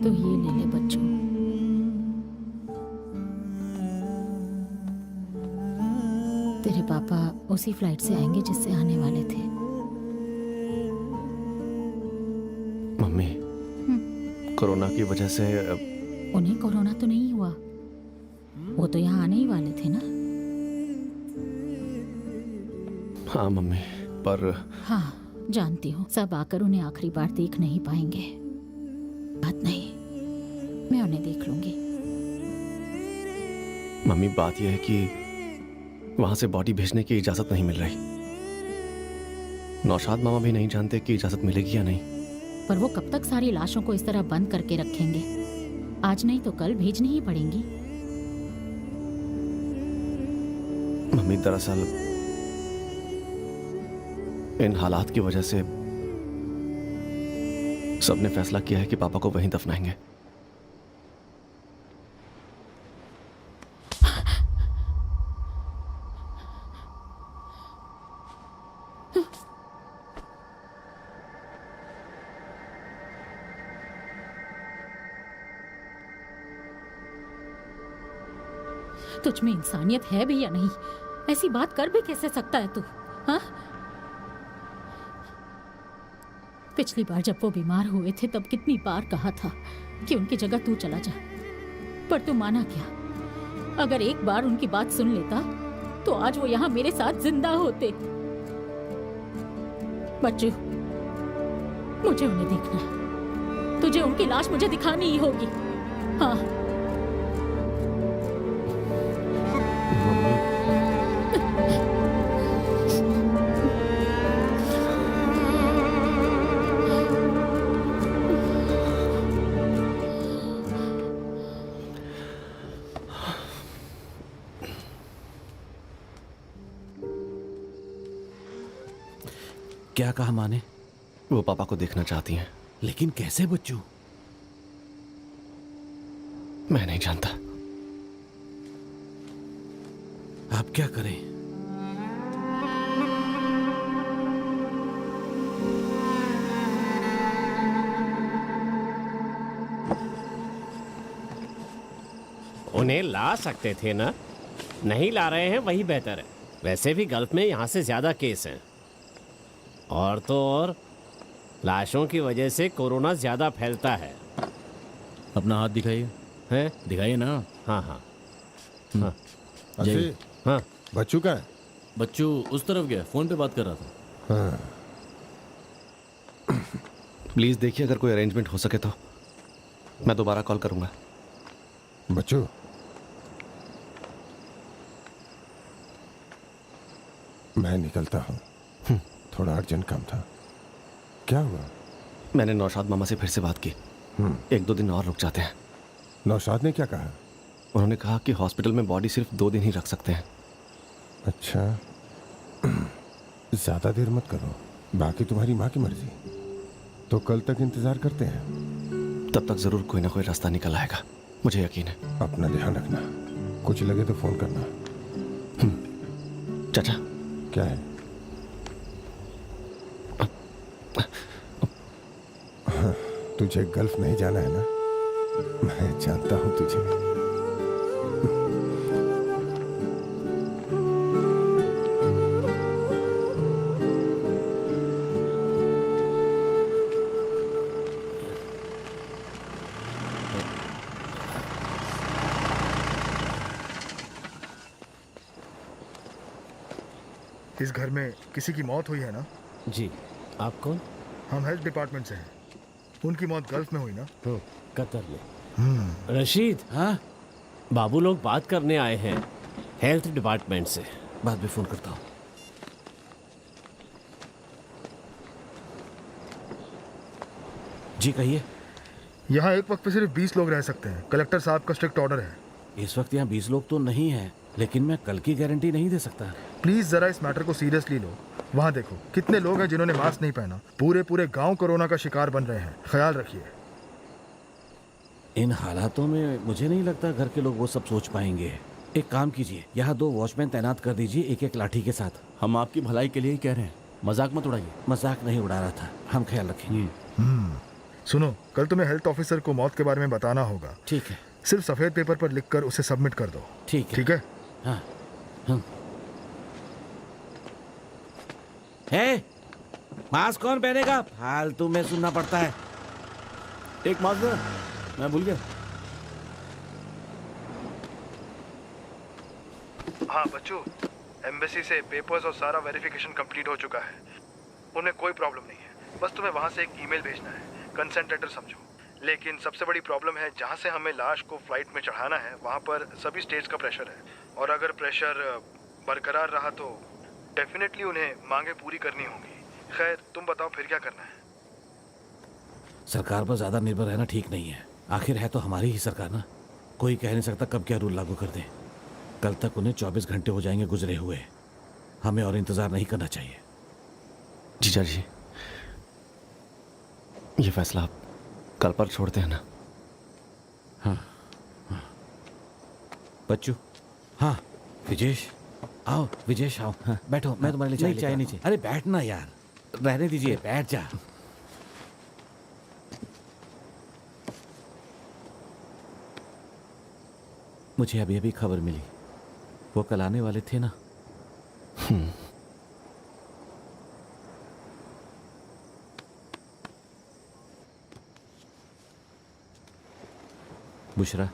तो ये ले ले बच्चों। तेरे पापा उसी फ्लाइट से आएंगे जिससे आने वाले थे। मम्मी, कोरोना की वजह से उन्हें कोरोना तो नहीं हुआ, वो तो यहाँ आने ही वाले थे ना। हाँ मम्मी, पर हाँ जानती हूँ, सब आकर उन्हें आखिरी बार देख नहीं पाएंगे। बात नहीं, मैं उन्हें देख लूंगी। मम्मी, बात यह है कि वहां से बॉडी भेजने की इजाजत नहीं मिल रही। नौशाद मामा भी नहीं जानते कि इजाजत मिलेगी या नहीं। पर वो कब तक सारी लाशों को इस तरह बंद करके रखेंगे? आज नहीं तो कल भेजनी ही पड़ेंगी। मम्मी, दरअसल इन हालात की वजह से सबने फैसला किया है कि पापा को वहीं दफनाएंगे। तुझ में इंसानियत है भी या नहीं? ऐसी बात कर भी कैसे सकता है तू? हाँ? पिछली बार जब वो बीमार हुए थे तब कितनी बार कहा था कि उनकी जगह तू चला जा, पर तू माना क्या? अगर एक बार उनकी बात सुन लेता तो आज वो यहाँ मेरे साथ जिंदा होते। बच्चू, मुझे उन्हें देखना है। तुझे उनकी लाश मुझे दिखानी ही होगी। हाँ। क्या कहा माँ ने? वो पापा को देखना चाहती हैं। लेकिन कैसे बच्चू? मैं नहीं जानता। आप क्या करें? उन्हें ला सकते थे ना, नहीं ला रहे हैं वही बेहतर है। वैसे भी गल्फ में यहाँ से ज्यादा केस हैं, और तो और लाशों की वजह से कोरोना ज्यादा फैलता है। अपना हाथ दिखाइए। हैं? दिखाइए ना। हाँ हाँ हाँ। असी, हाँ, बच्चू का है? बच्चू उस तरफ गया, फोन पे बात कर रहा था। हाँ। प्लीज देखिए, अगर कोई अरेंजमेंट हो सके तो मैं दोबारा कॉल करूंगा। बच्चू, मैं निकलता हूँ, थोड़ा अर्जेंट काम था। क्या हुआ? मैंने नौशाद मामा से फिर से बात की। 1-2 दिन और रुक जाते हैं। नौशाद ने क्या कहा? उन्होंने कहा कि हॉस्पिटल में बॉडी सिर्फ 2 दिन ही रख सकते हैं। अच्छा, ज्यादा देर मत करो, बाकी तुम्हारी माँ की मर्जी। तो कल तक इंतजार करते हैं। तब तक जरूर कोई ना कोई रास्ता निकल आएगा, मुझे यकीन है। अपना ध्यान रखना, कुछ लगे तो फोन करना। चाचा, क्या है? हाँ, तुझे गल्फ नहीं जाना है ना? मैं जानता हूं तुझे। इस घर में किसी की मौत हुई है ना? जी। आप कौन? हम हेल्थ डिपार्टमेंट से हैं। उनकी मौत गल्फ में हुई ना? कतर में। रशीद, हाँ, बाबू लोग बात करने आए हैं हेल्थ डिपार्टमेंट से। बाद में फोन करता हूँ। जी कहिए। यहाँ एक वक्त पे सिर्फ 20 लोग रह सकते हैं। कलेक्टर साहब का स्ट्रिक्ट ऑर्डर है। इस वक्त यहाँ 20 लोग तो नहीं है, लेकिन मैं कल की गारंटी नहीं दे सकता। प्लीज जरा इस मैटर को सीरियसली लो। वहाँ देखो कितने लोग हैं जिन्होंने मास्क नहीं पहना। पूरे गांव कोरोना का शिकार बन रहे हैं। ख्याल रखिए। इन हालातों में मुझे नहीं लगता घर के लोग वो सब सोच पाएंगे। एक काम कीजिए, यहाँ 2 वॉचमैन तैनात कर दीजिए, एक लाठी के साथ। हम आपकी भलाई के लिए ही कह रहे हैं, मजाक मत उड़ाइए। मजाक नहीं उड़ा रहा था, हम ख्याल रखेंगे। सुनो, कल तुम्हें हेल्थ ऑफिसर को मौत के बारे में बताना होगा। ठीक है। सिर्फ सफेद पेपर पर लिखकर उसे सबमिट कर दो। ठीक है। ठीक है? हाँ। हे, मास्क कौन पहनेगा? फालतू में सुनना पड़ता है। एक मास्क दे, मैं भूल गया। हाँ बच्चू, एम्बेसी से पेपर्स और सारा वेरिफिकेशन कंप्लीट हो चुका है। उन्हें कोई प्रॉब्लम नहीं है। बस तुम्हें वहाँ से एक ईमेल भेजना है। कंसेंट लेटर समझो। लेकिन सबसे बड़ी प्रॉब्लम है जहाँ से हमें लाश को फ्लाइट में चढ़ाना है वहाँ पर सभी स्टेट्स का प्रेशर है, और अगर प्रेशर बरकरार रहा तो डेफिनेटली उन्हें मांगे पूरी करनी होंगी। खैर तुम बताओ फिर क्या करना है? सरकार पर ज्यादा निर्भर रहना ठीक नहीं है। आखिर है तो हमारी ही सरकार ना, कोई कह नहीं सकता कब क्या रूल लागू कर दे। कल तक उन्हें 24 घंटे हो जाएंगे गुजरे हुए, हमें और इंतजार नहीं करना चाहिए। जीजा जी, ये फैसला आप कल पर छोड़ते हैं ना? हाँ, हाँ। बच्चू, हाँ विजेश आओ, विजेश आओ। हाँ, बैठो, मैं तुम्हारे लिए चाय नीचे। अरे बैठना यार, रहने दीजिए, बैठ जा। मुझे अभी अभी खबर मिली, वो कल आने वाले थे ना। बुशरा,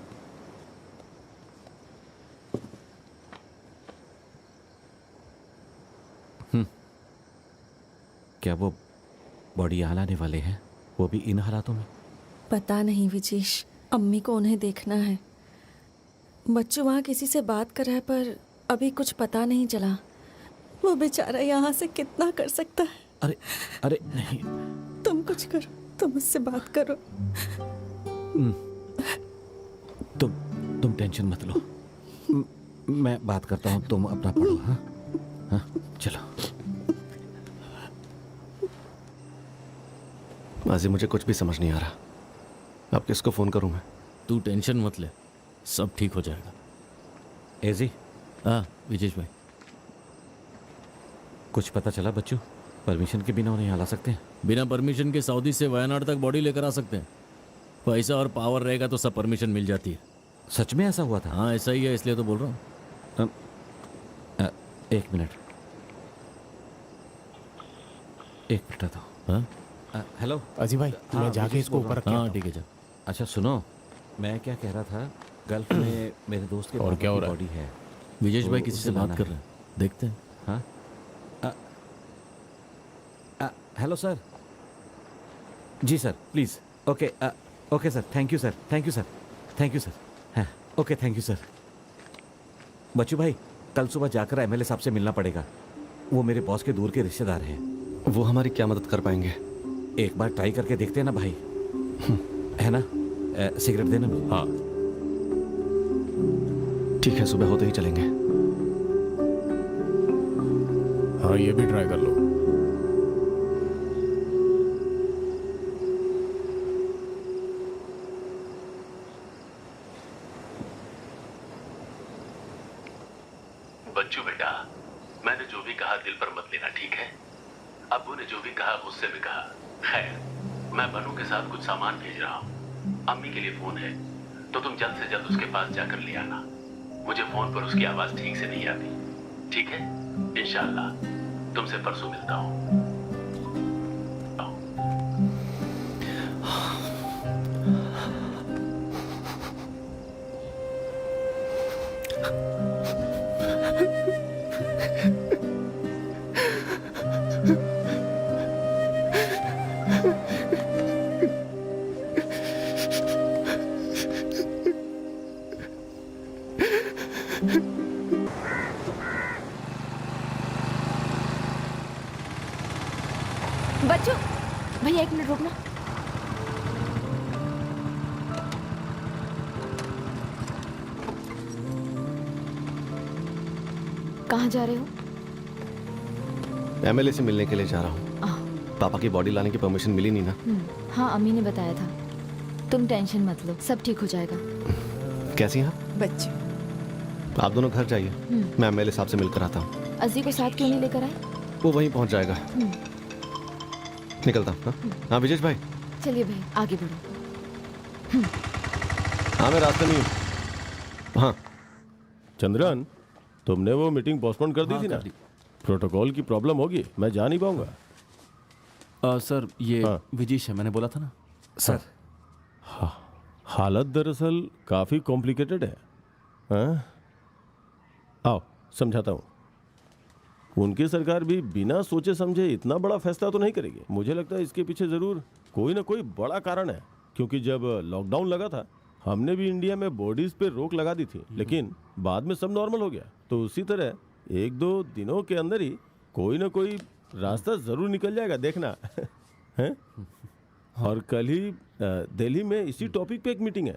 क्या वो बॉडी यहाँ लाने वाले हैं, वो भी इन हालातों में? पता नहीं विजेश, अम्मी को उन्हें देखना है। बच्चू वहाँ किसी से बात कर रहा है पर अभी कुछ पता नहीं चला। वो बेचारा यहाँ से कितना कर सकता है। अरे अरे नहीं, तुम कुछ करो, तुम उससे बात करो। तुम टेंशन मत लो, मैं बात करता हूँ, तुम अपना पढ़ो। हाँ हाँ, चलो। माजी, मुझे कुछ भी समझ नहीं आ रहा, अब किसको फोन करूं मैं? तू टेंशन मत ले, सब ठीक हो जाएगा। एजी? हाँ विजेश भाई, कुछ पता चला बच्चू? परमिशन के बिना उन्हें यहाँ ला सकते हैं? बिना परमिशन के सऊदी से वायनाड तक बॉडी लेकर आ सकते हैं। पैसा और पावर रहेगा तो सब परमिशन मिल जाती है। सच में ऐसा हुआ था? हाँ ऐसा ही है, इसलिए तो बोल रहा हूँ। एक मिनट आता हूँ। हाँ हेलो अजी भाई, मैं जाके इसको ऊपर रख। हाँ ठीक है, जा। अच्छा सुनो, मैं क्या कह रहा था, गल्फ में मेरे दोस्त के और क्या हो रहा है? बॉडी है। विजेश तो भाई किसी से उसे बात लाना कर है। रहे हैं, देखते हैं। हाँ हेलो सर। जी sir, please. Okay okay sir, thank you sir, thank you sir, thank you sir. हाँ okay, thank you sir. Bachchu भाई, कल सुबह जाकर एमएलए साहब से मिलना पड़ेगा, वो मेरे बॉस के दूर के रिश्तेदार हैं। वो हमारी क्या मदद कर पाएंगे? एक बार ट्राई करके देखते हैं ना भाई, है ना? सिगरेट देना। हाँ ठीक है, सुबह होते ही चलेंगे। हाँ ये भी ट्राई कर लो। बच्चू बेटा, मैंने जो भी कहा दिल पर मत लेना, ठीक है? अब्बू ने जो भी कहा मुझसे भी कहा। खैर, मैं बनू के साथ कुछ सामान भेज रहा हूँ। अम्मी के लिए फोन है, तो तुम जल्द से जल्द उसके पास जाकर ले आना। मुझे फोन पर उसकी आवाज ठीक से नहीं आती, ठीक है? इंशाअल्लाह तुमसे परसों मिलता हूँ। बच्चू भैया एक मिनट रुकना। कहाँ जा रहे हो? एमएलए से मिलने के लिए जा रहा हूँ। पापा की बॉडी लाने की परमिशन मिली नहीं ना? हाँ अम्मी ने बताया था, तुम टेंशन मत लो, सब ठीक हो जाएगा। कैसी हैं आप? बच्चे आप दोनों घर जाइए, मैं एमएलए साहब से मिलकर आता हूँ। अजी को साथ क्यों नहीं लेकर आए? वो वहीं पहुँच जाएगा। निकलता हूँ। हाँ विजेश भाई। चलिए भाई आगे बढ़ो। हाँ मैं रास्ते में हूँ। हाँ चंद्रन, तुमने वो मीटिंग पोस्टपोन कर दी थी ना? प्रोटोकॉल की प्रॉब्लम होगी, मैं जा नहीं पाऊंगा। सर ये विजेश है, मैंने बोला था ना। सर हालत दरअसल काफ़ी कॉम्प्लिकेटेड है। हाँ? आओ समझाता हूँ। उनकी सरकार भी बिना सोचे समझे इतना बड़ा फैसला तो नहीं करेगी। मुझे लगता है इसके पीछे ज़रूर कोई ना कोई बड़ा कारण है। क्योंकि जब लॉकडाउन लगा था हमने भी इंडिया में बॉडीज पे रोक लगा दी थी, लेकिन बाद में सब नॉर्मल हो गया। तो उसी तरह 1-2 दिनों के अंदर ही कोई ना कोई रास्ता जरूर निकल जाएगा, देखना। हैं? और कल ही दिल्ली में इसी टॉपिक पे एक मीटिंग है,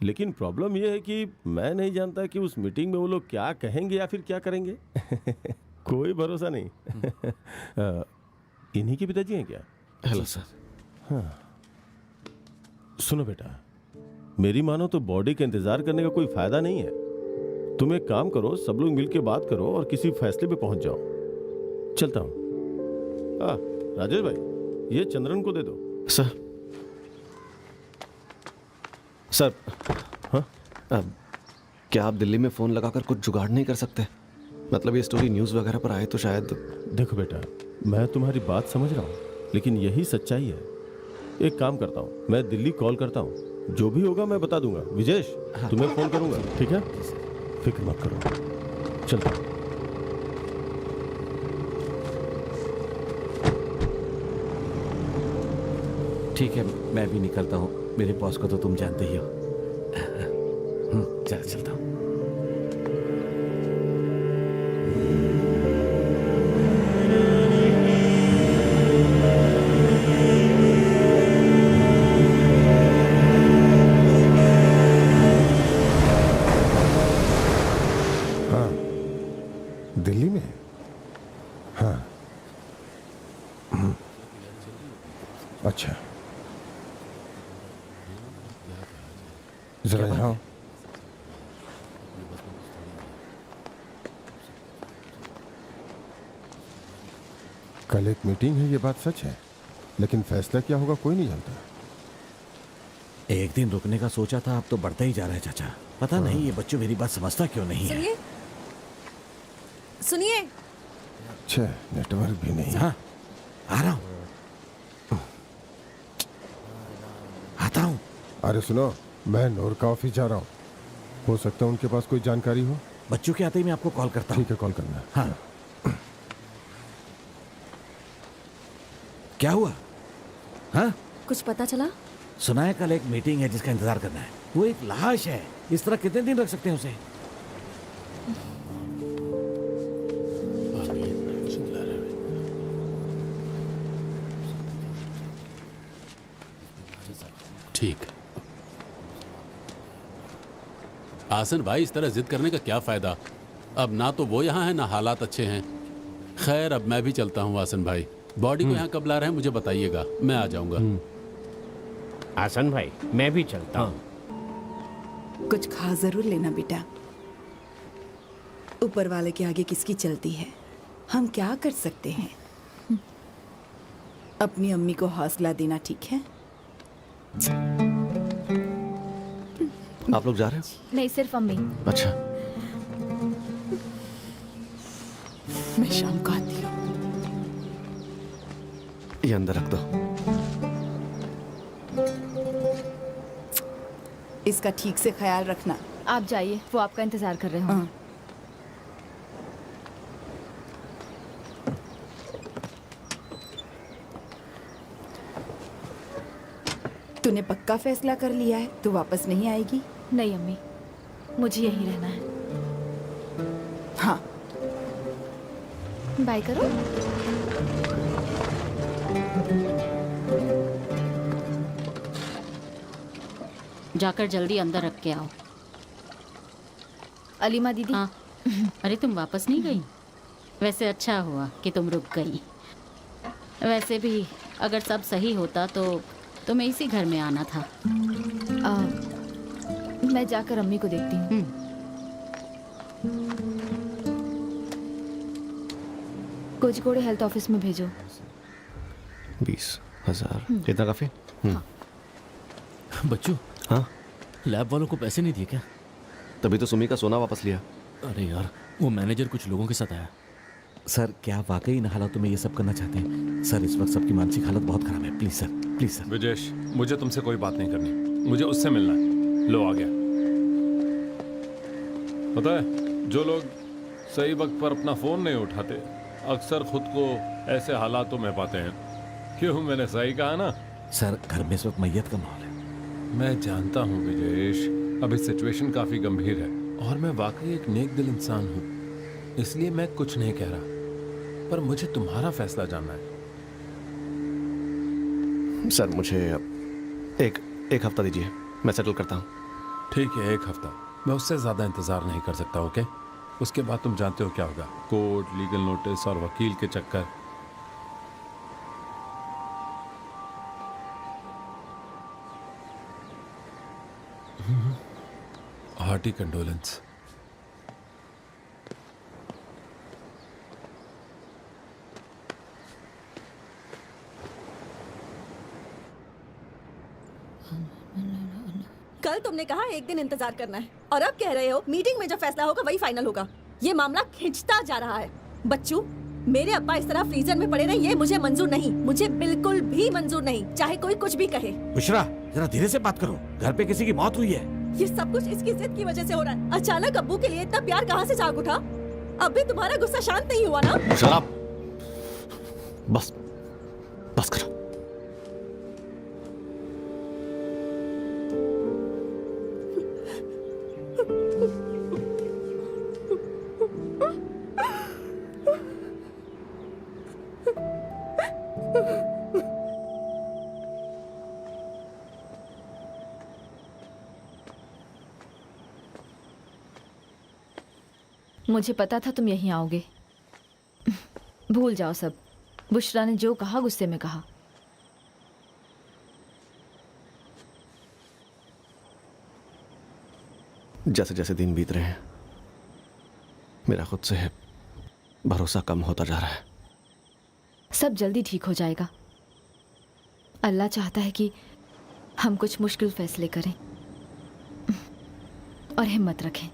लेकिन प्रॉब्लम यह है कि मैं नहीं जानता कि उस मीटिंग में वो लोग क्या कहेंगे या फिर क्या करेंगे। कोई भरोसा नहीं। इन्हीं के पिताजी हैं क्या? Hello sir. हाँ, सुनो बेटा, मेरी मानो तो बॉडी का इंतजार करने का कोई फायदा नहीं है। तुम एक काम करो, सब लोग मिलके बात करो और किसी फैसले पे पहुंच जाओ। चलता हूं। राजेश भाई, ये चंद्रन को दे दो। सर सर, हाँ? क्या आप दिल्ली में फ़ोन लगाकर कुछ जुगाड़ नहीं कर सकते? मतलब ये स्टोरी न्यूज़ वगैरह पर आए तो शायद। देखो बेटा, मैं तुम्हारी बात समझ रहा हूँ, लेकिन यही सच्चाई है। एक काम करता हूँ, मैं दिल्ली कॉल करता हूँ, जो भी होगा मैं बता दूंगा। विजेश, तुम्हें फ़ोन करूंगा, ठीक है? फिक्र मत करो, चलता हूँ। ठीक है, मैं भी निकलता हूँ। मेरे बॉस को तो तुम जानते ही हो। चलता हूँ। हाँ, दिल्ली में? हाँ। अच्छा, जरा यहाँ। कल एक मीटिंग है, ये बात सच है, लेकिन फैसला क्या होगा कोई नहीं जानता। एक दिन रुकने का सोचा था, अब तो बढ़ता ही जा रहा है चाचा। पता नहीं ये बच्चों मेरी बात समझता क्यों नहीं है। सुनिए, सुनिए। अच्छा, नेटवर्क भी नहीं। हाँ, आ रहा हूँ, आता हूँ। अरे सुनो, मैं नूर का ऑफिस जा रहा हूँ, हो सकता है उनके पास कोई जानकारी हो। बच्चों के आते ही मैं आपको कॉल करता हूँ। ठीक है, कॉल करना। हाँ। क्या हुआ? हाँ? कुछ पता चला? सुना है कल एक मीटिंग है जिसका इंतजार करना है। वो एक लाश है, इस तरह कितने दिन रख सकते हैं उसे? ठीक। आसन भाई, इस तरह जिद करने का क्या फायदा? अब ना तो वो यहाँ है, ना हालात अच्छे हैं। खैर, अब मैं भी चलता हूँ। आसन भाई, बॉडी को यहाँ कब ला रहे हैं मुझे बताइएगा, मैं आ जाऊंगा। आसन भाई, मैं भी चलता हूँ। कुछ खा जरूर लेना बेटा। ऊपर वाले के आगे किसकी चलती है, हम क्या कर सकते हैं? अपनी अम्मी को हौसला देना, ठीक है? आप लोग जा रहे हो? नहीं, सिर्फ अम्मी। अच्छा, मैं शाम को आती हूँ। ये अंदर रख दो। इसका ठीक से ख्याल रखना। आप जाइए, वो आपका इंतजार कर रहे हो। हाँ। तूने पक्का फैसला कर लिया है? तू वापस नहीं आएगी? नहीं अम्मी, मुझे यहीं रहना है। हाँ। बाय करो। जाकर जल्दी अंदर रख के आओ। अलीमा दीदी। हाँ। अरे तुम वापस नहीं गई? वैसे अच्छा हुआ कि तुम रुक गई। वैसे भी अगर सब सही होता तो तुम्हें इसी घर में आना था। मैं जाकर अम्मी को देखती हूँ। कोझिकोड हेल्थ ऑफिस में भेजो। 20,000 इतना काफी? बच्चू। हाँ, लैब वालों को पैसे नहीं दिए क्या? तभी तो सुमी का सोना वापस लिया। अरे यार, वो मैनेजर कुछ लोगों के साथ आया। सर, क्या वाकई इन हालातों में ये सब करना चाहते हैं? सर, इस वक्त सबकी मानसिक हालत बहुत खराब है। Please sir, please sir. Vijesh, मुझे तुमसे कोई बात नहीं करनी, मुझे उससे मिलना है। लो आ गया। पता है, जो लोग सही वक्त पर अपना फोन नहीं उठाते अक्सर खुद को ऐसे हालातों में पाते हैं। क्यों, मैंने सही कहा ना? सर घर में इस वक्त मैयत का माहौल है। मैं जानता हूँ विजेश, अभी सिचुएशन काफी गंभीर है और मैं वाकई एक नेक दिल इंसान हूँ, इसलिए मैं कुछ नहीं कह रहा, पर मुझे तुम्हारा फैसला जानना है। सर मुझे एक हफ्ता दीजिए, मैं सेटल करता हूँ। ठीक है, 1 हफ्ता। मैं उससे ज्यादा इंतजार नहीं कर सकता। ओके, उसके बाद तुम जानते हो क्या होगा, कोर्ट, लीगल नोटिस और वकील के चक्कर। Hearty condolence. कल तुमने कहा 1 दिन इंतजार करना है और अब कह रहे हो मीटिंग में जो फैसला होगा वही फाइनल होगा। ये मामला खिंचता जा रहा है। बच्चू, मेरे अब्बा इस तरह फ्रीजर में पड़े रहे, ये मुझे मंजूर नहीं, मुझे बिल्कुल भी मंजूर नहीं, चाहे कोई कुछ भी कहे। बुशरा, जरा धीरे से बात करो, घर पे किसी की मौत हुई है। ये सब कुछ इसकी जिद की वजह से हो रहा है। अचानक अब्बू के लिए इतना प्यार कहाँ से जाग उठा? अब भी तुम्हारा गुस्सा शांत नहीं हुआ ना? शराब, बस बस करो। मुझे पता था तुम यहीं आओगे। भूल जाओ सब। बुशरा ने जो कहा गुस्से में कहा। जैसे जैसे दिन बीत रहे हैं मेरा खुद से भरोसा कम होता जा रहा है। सब जल्दी ठीक हो जाएगा। अल्लाह चाहता है कि हम कुछ मुश्किल फैसले करें और हिम्मत रखें।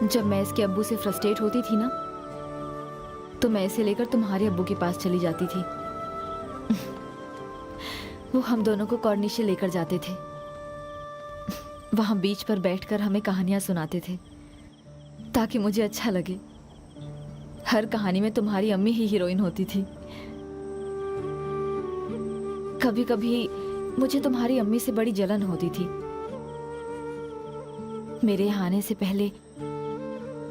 जब मैं इसके अब्बू से फ्रस्ट्रेट होती थी ना, तो मैं इसे लेकर तुम्हारे अब्बू के पास चली जाती थी। वो हम दोनों को कॉर्निशे लेकर जाते थे। वहां बीच पर बैठकर हमें कहानियां सुनाते थे ताकि मुझे अच्छा लगे। हर कहानी में तुम्हारी अम्मी ही हीरोइन होती थी। कभी कभी मुझे तुम्हारी अम्मी से बड़ी जलन होती थी। मेरे यहाँ आने से पहले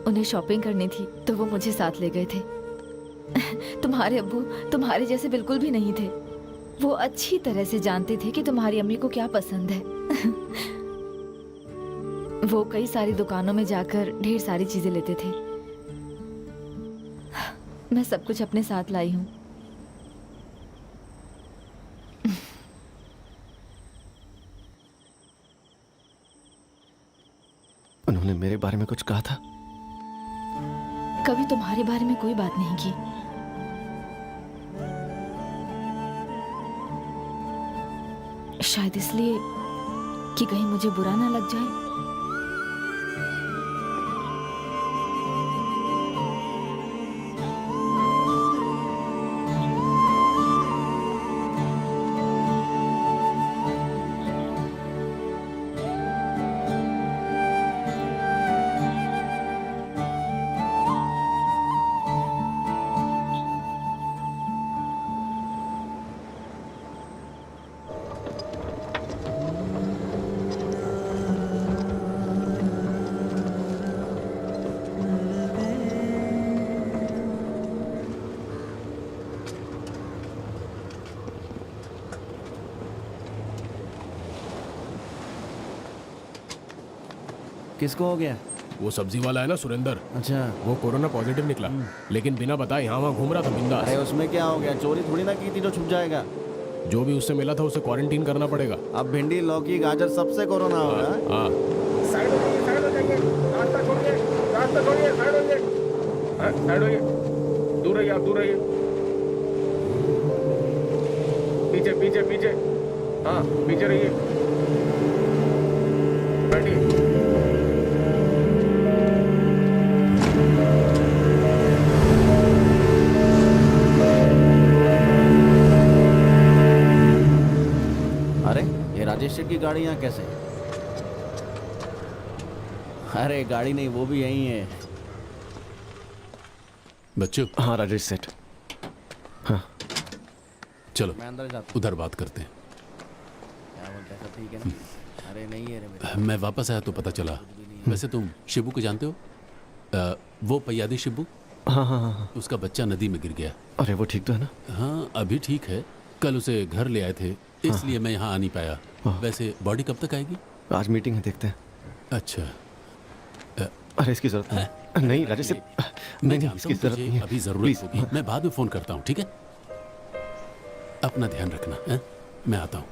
उन्हें शॉपिंग करनी थी तो वो मुझे साथ ले गए थे। तुम्हारे अब्बू तुम्हारे जैसे बिल्कुल भी नहीं थे। वो अच्छी तरह से जानते थे कि तुम्हारी अम्मी को क्या पसंद है। वो कई सारी दुकानों में जाकर ढेर सारी चीजें लेते थे। मैं सब कुछ अपने साथ लाई हूँ। उन्होंने मेरे बारे में कुछ कहा था? कभी तुम्हारे बारे में कोई बात नहीं की। शायद इसलिए कि कहीं मुझे बुरा ना लग जाए। किसको हो गया? वो सब्जी वाला है ना सुरेंद्र। अच्छा। वो कोरोना पॉजिटिव निकला, लेकिन बिना बताए यहाँ वहाँ घूम रहा था बिंदास। अरे उसमें क्या हो गया? चोरी थोड़ी ना की थी जो छुप जाएगा। जो भी उससे मिला था उसे क्वारंटीन करना पड़ेगा। अब भिंडी, लौकी, गाजर सबसे कोरोना होगा। हाँ। साइड हो जाइए, रास्ता छोड़िए, साइड होइए। दूर रहिए, आप दूर रहिए। पीछे। हाँ, पीछे रहिए। यहाँ कैसे? अरे गाड़ी नहीं, वो भी यहीं है। बच्चों। हाँ राजेश सेठ। हाँ चलो मैं अंदर जाता उधर बात करते हैं। क्या बोलते हैं, सब ठीक है ना? अरे नहीं है रे बेटा। मैं वापस आया तो पता चला। वैसे तुम शिबू को जानते हो? वो पयादी शिबू। हाँ हाँ हाँ। उसका बच्चा नदी में गिर गया। अरे वो ठीक तो है ना? हाँ अभी ठीक है। कल उसे घर ले आए थे, इसलिए मैं यहाँ आ नहीं पाया। वैसे बॉडी कब तक आएगी? आज मीटिंग है, देखते हैं। अच्छा। अरे इसकी जरूरत नहीं। नहीं राजेश सेठ, नहीं इसकी जरूरत नहीं है। अभी जरूरत होगी, मैं बाद में फोन करता हूँ, ठीक है? अपना ध्यान रखना है? मैं आता हूँ।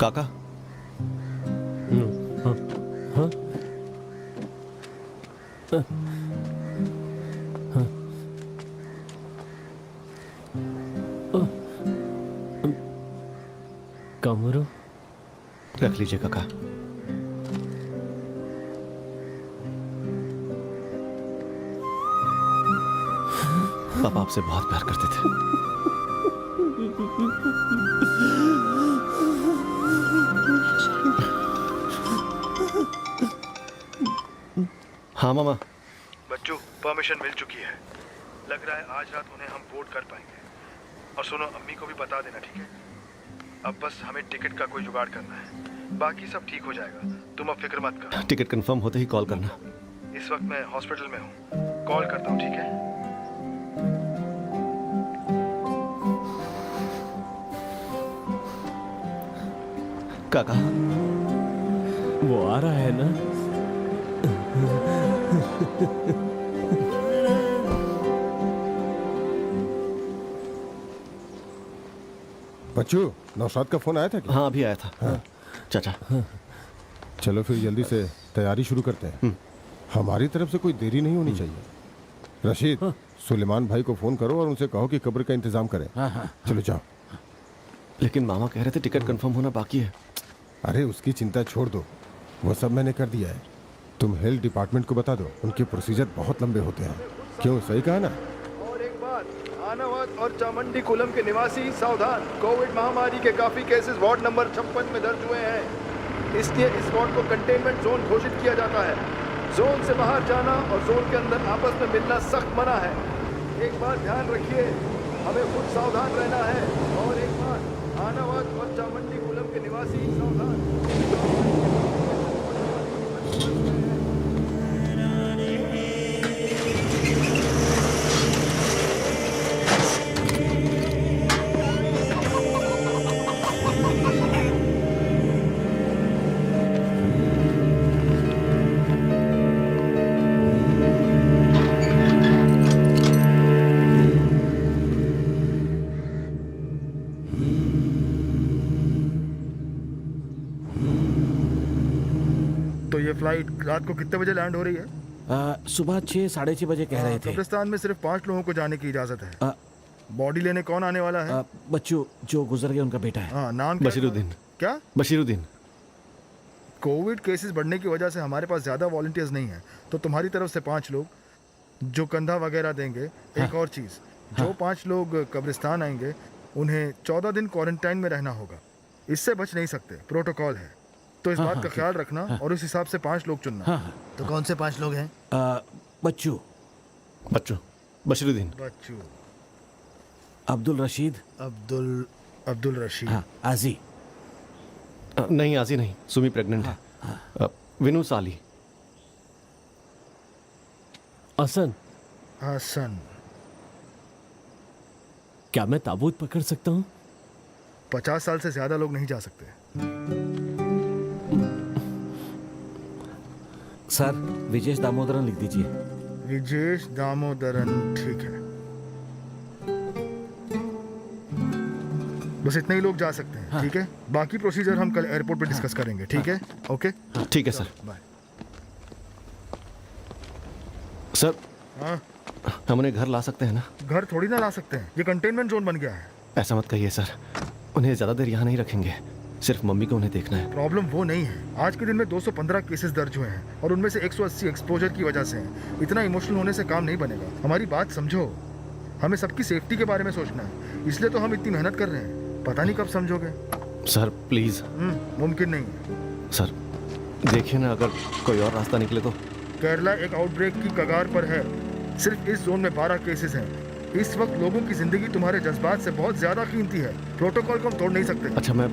काका। हाँ? कमरू रख लीजिए काका। पापा आपसे बहुत प्यार करते थे। हाँ मामा। बच्चों परमिशन मिल चुकी है। लग रहा है आज रात उन्हें हम वोट कर पाएंगे। और सुनो, अम्मी को भी बता देना, ठीक है? अब बस हमें टिकट का कोई जुगाड़ करना है, बाकी सब ठीक हो जाएगा। तुम अब फिक्र मत करो। टिकट कंफर्म होते ही कॉल करना। इस वक्त मैं हॉस्पिटल में हूँ, कॉल करता हूँ, ठीक है? काका वो आ रहा है ना? बच्चू, नौशाद का फोन आया था क्या? हाँ अभी आया था। हाँ। चाचा चलो फिर जल्दी से तैयारी शुरू करते हैं। हमारी तरफ से कोई देरी नहीं होनी चाहिए। रशीद, सुलेमान भाई को फोन करो और उनसे कहो कि कब्र का इंतजाम करें। चलो जाओ। लेकिन मामा कह रहे थे टिकट कंफर्म होना बाकी है। अरे उसकी चिंता छोड़ दो, वो सब मैंने कर दिया है। तुम हेल्थ डिपार्टमेंट को बता दो, उनके प्रोसीजर बहुत लंबे होते हैं। क्यों, सही कहा ना? और एक बात, आनावत और चामुंडी कुलम के निवासी सावधान। कोविड महामारी के काफी केसेस वार्ड नंबर 56 में दर्ज हुए हैं, इसलिए इस वार्ड को कंटेनमेंट जोन घोषित किया जाता है। जोन से बाहर जाना और जोन के अंदर आपस में मिलना सख्त मना है। एक बात ध्यान रखिए, हमें खुद सावधान रहना है। और एक बात, आनावत और चामुंडी कुलम के निवासी सावधान। तो ये फ्लाइट रात को कितने बजे लैंड हो रही है? सुबह 6 साढ़े 6 बजे कह रहे थे। कब्रिस्तान में सिर्फ 5 लोगों को जाने की इजाजत है। बॉडी लेने कौन आने वाला है? बच्चू जो गुजर गया उनका बेटा है। हाँ, नाम क्या? बशीरुद्दीन। क्या? बशीरुद्दीन। कोविड केसेस बढ़ने की वजह से हमारे पास ज़्यादा वॉलंटियर्स नहीं हैं, तो तुम्हारी तरफ से 5 लोग जो कंधा वगैरह देंगे। एक और चीज़, जो 5 लोग कब्रिस्तान आएंगे उन्हें 14 दिन क्वारंटाइन में रहना होगा। इससे बच नहीं सकते, प्रोटोकॉल है। तो इस बात का ख्याल रखना और उस हिसाब से 5 लोग चुनना। तो कौन से 5 लोग हैं? बच्चू, बशरुद्दीन, बच्चू, अब्दुल रशीद, अब्दुल रशीद, आजी। नहीं आजी नहीं, सुमी प्रेग्नेंट है। विनू साली, हसन। क्या मैं ताबूत पकड़ सकता हूँ? 50 साल से ज्यादा लोग नहीं जा सकते। सर, विजेश दामोदरन लिख दीजिए। विजेश दामोदरन, ठीक है। बस इतने ही लोग जा सकते हैं, ठीक है? बाकी प्रोसीजर हम कल एयरपोर्ट पे डिस्कस करेंगे, ठीक है? ओके, ठीक है सर। बाय। सर, हाँ, हम उन्हें घर ला सकते हैं ना? घर थोड़ी ना ला सकते हैं, ये कंटेनमेंट जोन बन गया है। ऐसा मत कहिए सर, उन्हें ज्यादा देर यहाँ नहीं रखेंगे, सिर्फ मम्मी को उन्हें देखना है। प्रॉब्लम वो नहीं है। आज के दिन में 215 केसेस दर्ज हुए हैं और उनमें से 180 एक्सपोजर की वजह से हैं। इतना इमोशनल होने से काम नहीं बनेगा। हमारी बात समझो, हमें सबकी सेफ्टी के बारे में सोचना है, इसलिए तो हम इतनी मेहनत कर रहे हैं। पता नहीं कब समझोगे। Sir please. मुमकिन नहीं है। सर देखिए ना, अगर कोई और रास्ता निकले तो। केरला एक आउटब्रेक की कगार पर है। सिर्फ इस जोन में 12 केसेस हैं। इस वक्त लोगों की जिंदगी तुम्हारे जज्बात से बहुत ज्यादा कीमती है। प्रोटोकॉल को हम तोड़ नहीं सकते। अच्छा, मैं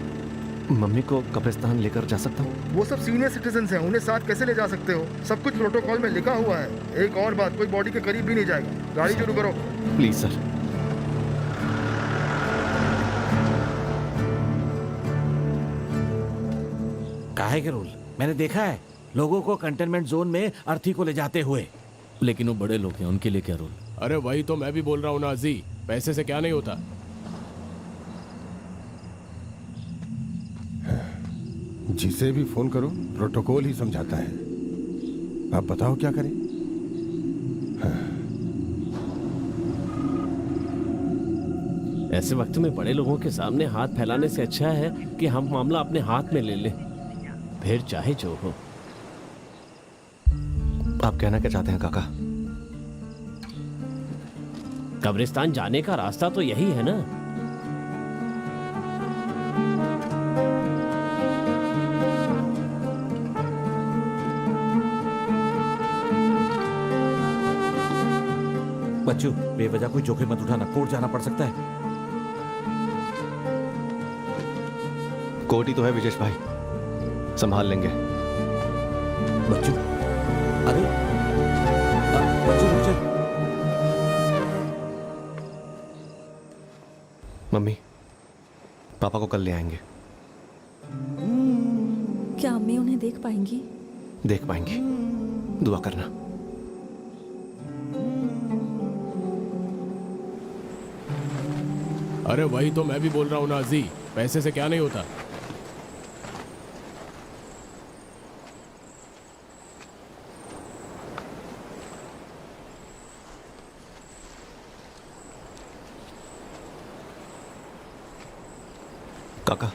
मम्मी को कब्रिस्तान लेकर जा सकता हूँ? वो सब सीनियर सिटीजन हैं, उन्हें साथ कैसे ले जा सकते हो? सब कुछ प्रोटोकॉल में लिखा हुआ है। एक और बात, कोई बॉडी के करीब भी नहीं जाएगा। गाड़ी शुरू करो प्लीज सर। काहे के रूल? मैंने देखा है लोगों को कंटेनमेंट जोन में अर्थी को ले जाते हुए। लेकिन वो बड़े लोग हैं, उनके लिए क्या रूल? अरे वही तो मैं भी बोल रहा हूँ नाजी, पैसे से क्या नहीं होता। जिसे भी फोन करो प्रोटोकॉल ही समझाता है। आप बताओ क्या करें? ऐसे वक्त में बड़े लोगों के सामने हाथ फैलाने से अच्छा है कि हम मामला अपने हाथ में ले लें, फिर चाहे जो हो। आप कहना क्या चाहते हैं काका? कब्रिस्तान जाने का रास्ता तो यही है ना। बच्चू, बेवजह कोई जोखिम मत उठाना, कोर्ट जाना पड़ सकता है। कोर्ट ही तो है विजेश भाई, संभाल लेंगे। बच्चू, अरे बच्चू रुक जा। मम्मी, पापा को कल ले आएंगे। क्या अम्मी उन्हें देख पाएंगी? देख पाएंगी, दुआ करना। अरे वही तो मैं भी बोल रहा हूँ नाजी, पैसे से क्या नहीं होता। काका।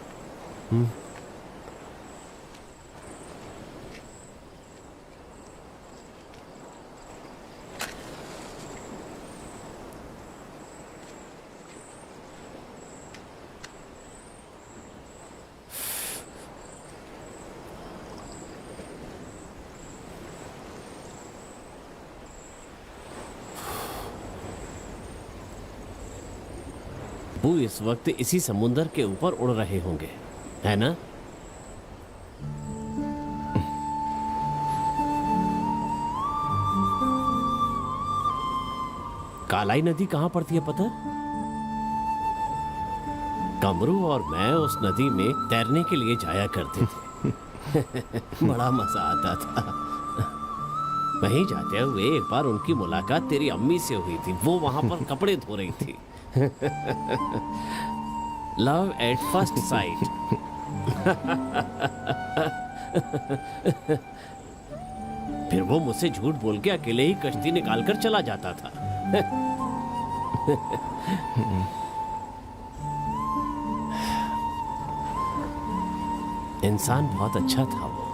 वो इस वक्त इसी समुंदर के ऊपर उड़ रहे होंगे, है ना? कालाई नदी कहां पड़ती है पता? कमरू और मैं उस नदी में तैरने के लिए जाया करते थे। बड़ा मजा आता था। वहीं जाते हुए एक बार उनकी मुलाकात तेरी अम्मी से हुई थी। वो वहां पर कपड़े धो रही थी। Love at first sight. फिर वो मुझसे झूठ बोल के अकेले ही कश्ती निकालकर चला जाता था। इंसान बहुत अच्छा था वो।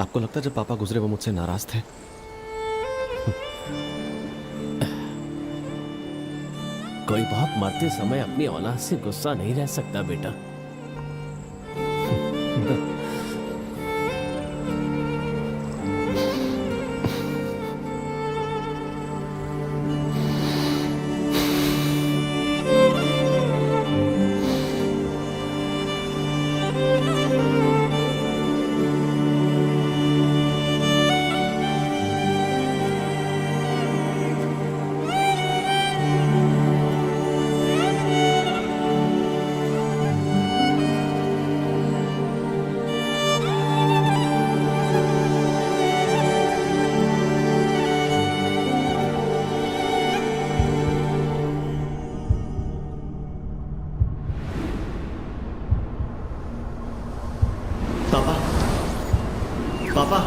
आपको लगता है जब पापा गुजरे वो मुझसे नाराज थे? कोई बाप मरते समय अपनी औलाद से गुस्सा नहीं रह सकता बेटा। पापा, पापा,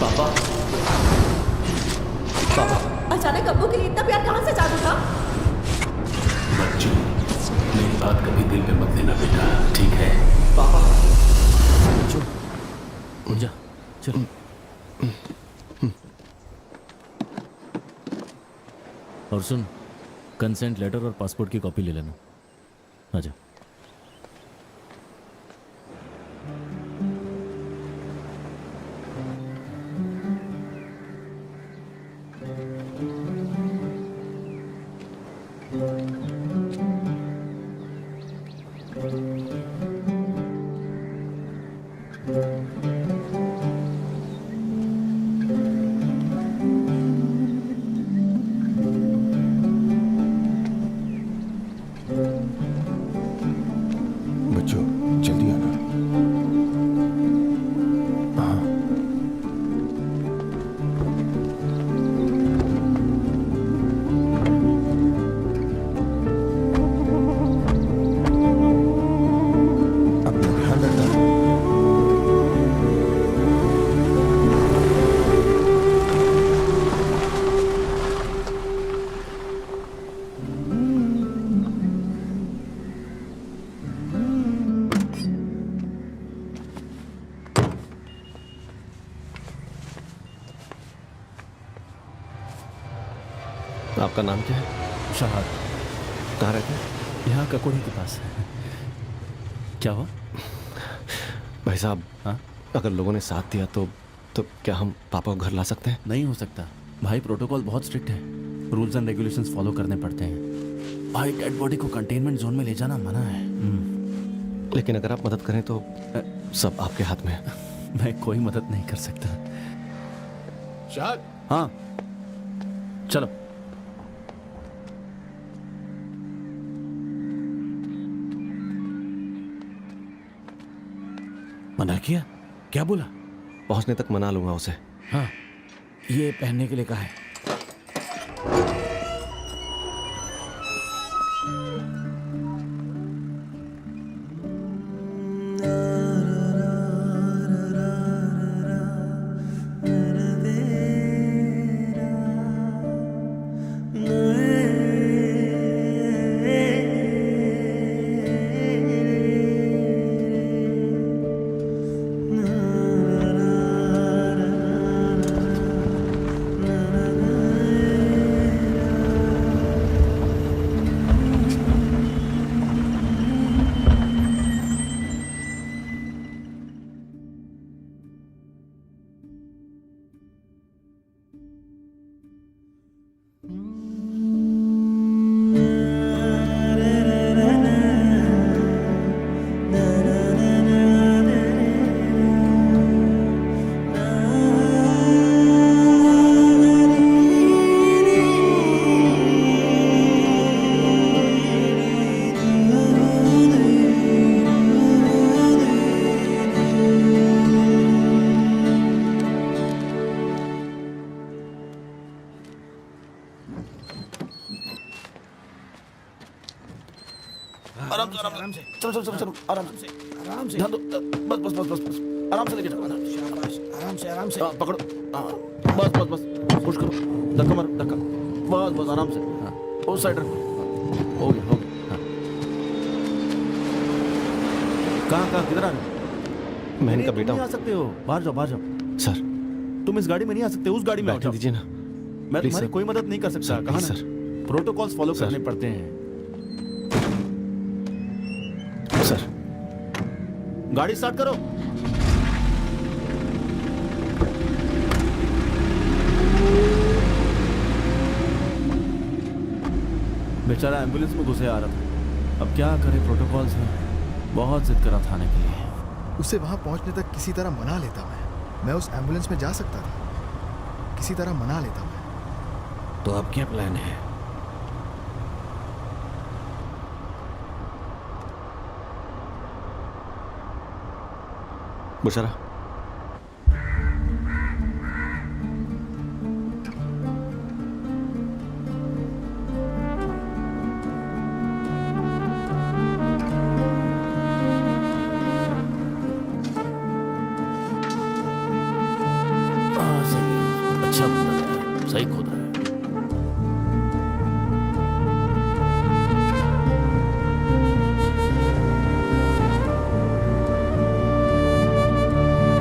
पापा, पापा। अचानक अब्बू के लिए इतना प्यार कहाँ से जाग उठा? बच्चों, मेरी बात कभी दिल पे मत लेना बेटा, ठीक है? पापा, बच्चों, उठ जा, चलो। और सुन, कंसेंट लेटर और पासपोर्ट की कॉपी ले लेना। आजा। बच्चों जल्दी आना। हाँ। अपना ध्यान रखना। आपका नाम क्या है? शहाद। कहाँ रहते हैं? यहाँ ककोड़े के पास। क्या हुआ? भाई साहब, हाँ? अगर लोगों ने साथ दिया तो क्या हम पापा को घर ला सकते हैं? नहीं हो सकता भाई, प्रोटोकॉल बहुत स्ट्रिक्ट है, रूल्स एंड रेगुलेशंस फॉलो करने पड़ते हैं भाई। डेड बॉडी को कंटेनमेंट जोन में ले जाना मना है। लेकिन अगर आप मदद करें तो सब आपके हाथ में है। मैं कोई मदद नहीं कर सकता। शाद। हाँ चलो। मना किया? क्या बोला? पहुंचने तक मना लूंगा उसे। हाँ, ये पहनने के लिए कहा है। आराम से चलो चलो चलो चलो आराम से ध्यान दो। बस बस बस बस बस आराम से लेके जाओ। आराम से पकड़ो। बस बस बस पुश करो, धक्का मारो, धक्का। बस बस आराम से। उस साइड रखो। हो गया हो गया। कहाँ किधर आ रहे हो? मैं इनका तुम बेटा नहीं आ हूँ सकते हो, बाहर जाओ बाहर जाओ। सर। तुम इस गाड़ी में नहीं आ सकते, उस गाड़ी में बैठने दीजिए ना। मैं प्लीज तुम्हारी सर। कोई मदद नहीं कर सकता। सर, कहा प्लीज ना, सर। Protocols follow sir. करने पड़ते हैं। सर गाड़ी स्टार्ट करो। बेचारा एम्बुलेंस में घुसे आ रहा था। अब क्या करे, प्रोटोकॉल्स हैं। बहुत जिद करा थाने के लिए। उसे वहां पहुंचने तक किसी तरह मना लेता मैं उस एम्बुलेंस में जा सकता था, किसी तरह मना लेता मैं। तो अब क्या प्लान है? बुशरा, अच्छा बंदा है, सही खोद रहा है।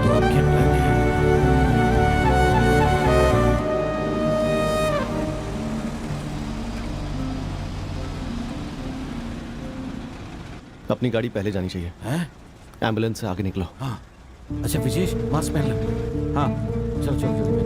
तो अब क्या प्लान है? अपनी गाड़ी पहले जानी चाहिए। हैं? एम्बुलेंस से आगे निकलो। हाँ। अच्छा विजेश, मास्क पहन लो। हाँ चलो चलो चलो।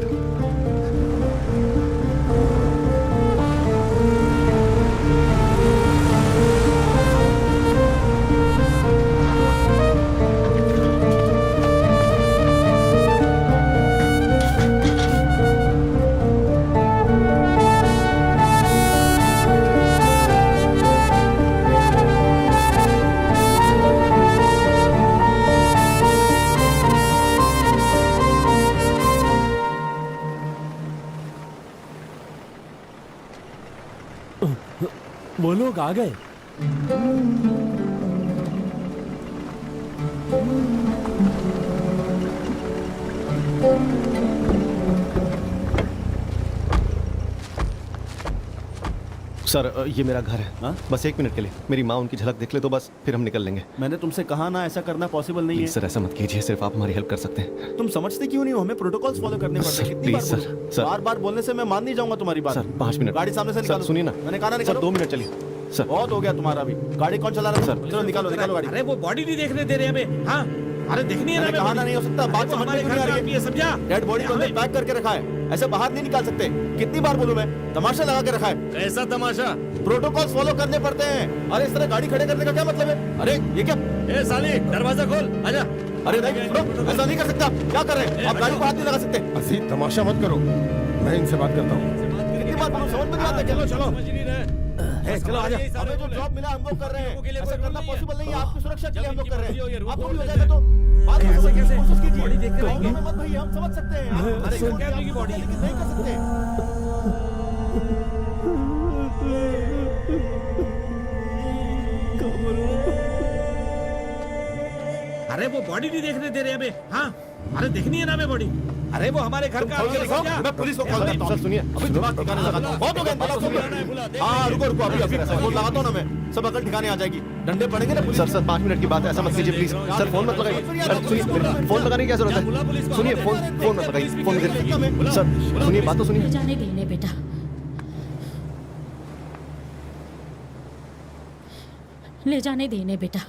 वो लोग आ गए। सर ये मेरा घर है। हाँ? बस 1 मिनट के लिए मेरी माँ उनकी झलक देख ले तो बस फिर हम निकल लेंगे। मैंने तुमसे कहा ना, ऐसा करना पॉसिबल नहीं है। प्लीज सर ऐसा मत कीजिए, सिर्फ आप हमारी हेल्प कर सकते हैं। तुम समझते क्यों नहीं हो? हमें प्रोटोकॉल्स फॉलो करने पड़ते हैं। कितनी बार प्लीज सर, बोलूं? सर। बार बार बोलने से मैं मान नहीं जाऊंगा तुम्हारी बात। Sir 5 minute. गाड़ी सामने से सर निकालो। सुनिए ना। मैंने कहा ना सर निकालो। 2 मिनट चलिए सर। बहुत हो गया तुम्हारा भी। गाड़ी कौन चला रहा है? सर। चलो निकालो निकालो गाड़ी। अरे वो बॉडी नहीं देखने दे रहे हमें। हाँ अरे देखनी है ना। मैंने कहा ना नहीं हो सकता। बात समझ में नहीं आ रही है। समझा? डेड बॉडी को अंदर पैक करके रखा है, ऐसे बाहर नहीं निकाल सकते। कितनी बार बोलूं मैं? तमाशा लगा के रखा है। कैसा तमाशा? प्रोटोकॉल्स फॉलो करने पड़ते हैं। अरे इस तरह गाड़ी खड़े करने का क्या मतलब है? अरे ये क्या? ए साली दरवाजा खोल, आजा। अरे नहीं रुक, ऐसा नहीं कर सकता। क्या कर रहे हैं आप? गाड़ी को हाथ नहीं लगा सकते। असीम तमाशा मत करो, मैं इनसे बात करता हूँ। कितनी बार बोलूं, समझ में नहीं आता। चलो चलो चलो आजा। हमें जो जॉब मिला हम लोग कर रहे हैं। ऐसा करना पॉसिबल नहीं है। आपकी सुरक्षा के लिए हम लोग कर रहे हैं। आपको भी हो जाएगा तो बात कैसे कैसे कोशिश कीजिए। बॉडी देखते गाँव रहेंगे। में मत भैया, हम समझ सकते हैं। अरे सुन क्या की बॉडी लेकिन नहीं कर सकते। अरे वो बॉडी नहीं देखने दे रहे हमें। हाँ अरे देखनी है ना हमें बॉडी। अरे वो हमारे घर का आगे निकल जा। मैं पुलिस को कॉल करता हूं। सर सुनिए, अभी दिमाग ठिकाने लगाता हूं। बहुत हो गया, बात सुनिए। हाँ रुको रुको, अभी अभी फोन लगाता हूं ना मैं, सब अकल ठिकाने आ जाएगी। डंडे पड़ेंगे ना पुलिस। सर 5 मिनट की बात है, ऐसा मत कीजिए प्लीज। सर फोन मत लगाइए। अरे सुनिए, फोन लगाने की क्या जरूरत है? सुनिए, फोन मत लगाइए। फोन दे। सर सुनिए, बात तो सुनिए। ले जाने देने बेटा, ले जाने देने बेटा।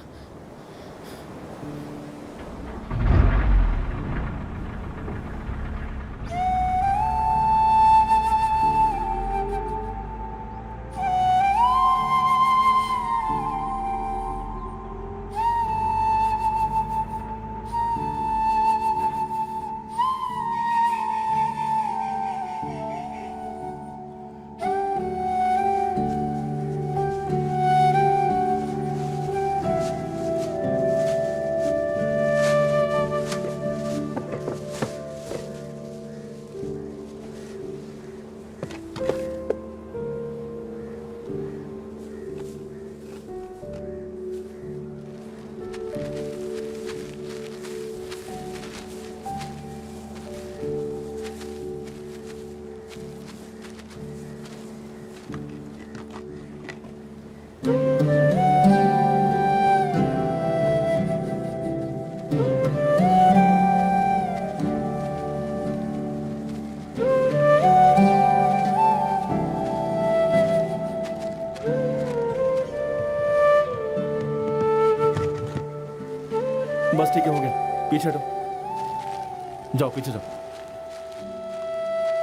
बस ठीक है, हो गया। पीछे हटो, जाओ पीछे जाओ।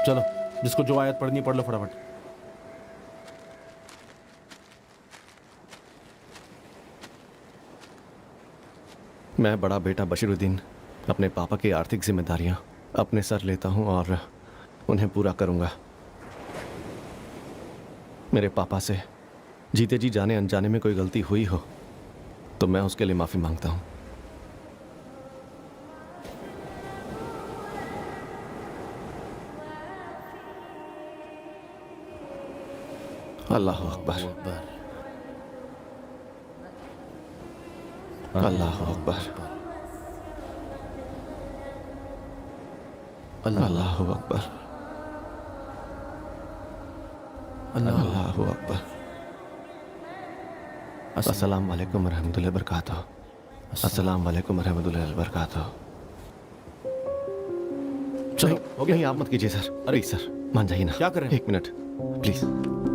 चलो, जिसको जो आयत पढ़नी है पढ़ लो फटाफट। मैं बड़ा बेटा बशीरुद्दीन अपने पापा की आर्थिक जिम्मेदारियां अपने सर लेता हूं और उन्हें पूरा करूंगा। मेरे पापा से जीते जी जाने अनजाने में कोई गलती हुई हो तो मैं उसके लिए माफी मांगता हूं। अल्लाह अकबर, अल्लाह अकबर, अल्लाह अकबर, अल्लाह अकबर। अस्सलाम वालेकुम रहमतुल्लाहि व बरकातहू। अस्सलाम वालेकुम रहमतुल्लाहि व बरकातहू। चलो, हो गया। नहीं, आप मत कीजिए सर। अरे सर, मान जाइए ना। क्या कर रहे हैं? एक मिनट प्लीज,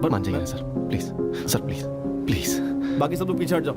मान जाइए ना sir, please sir, please please. बाकी सब लोग पीछे हट जाओ।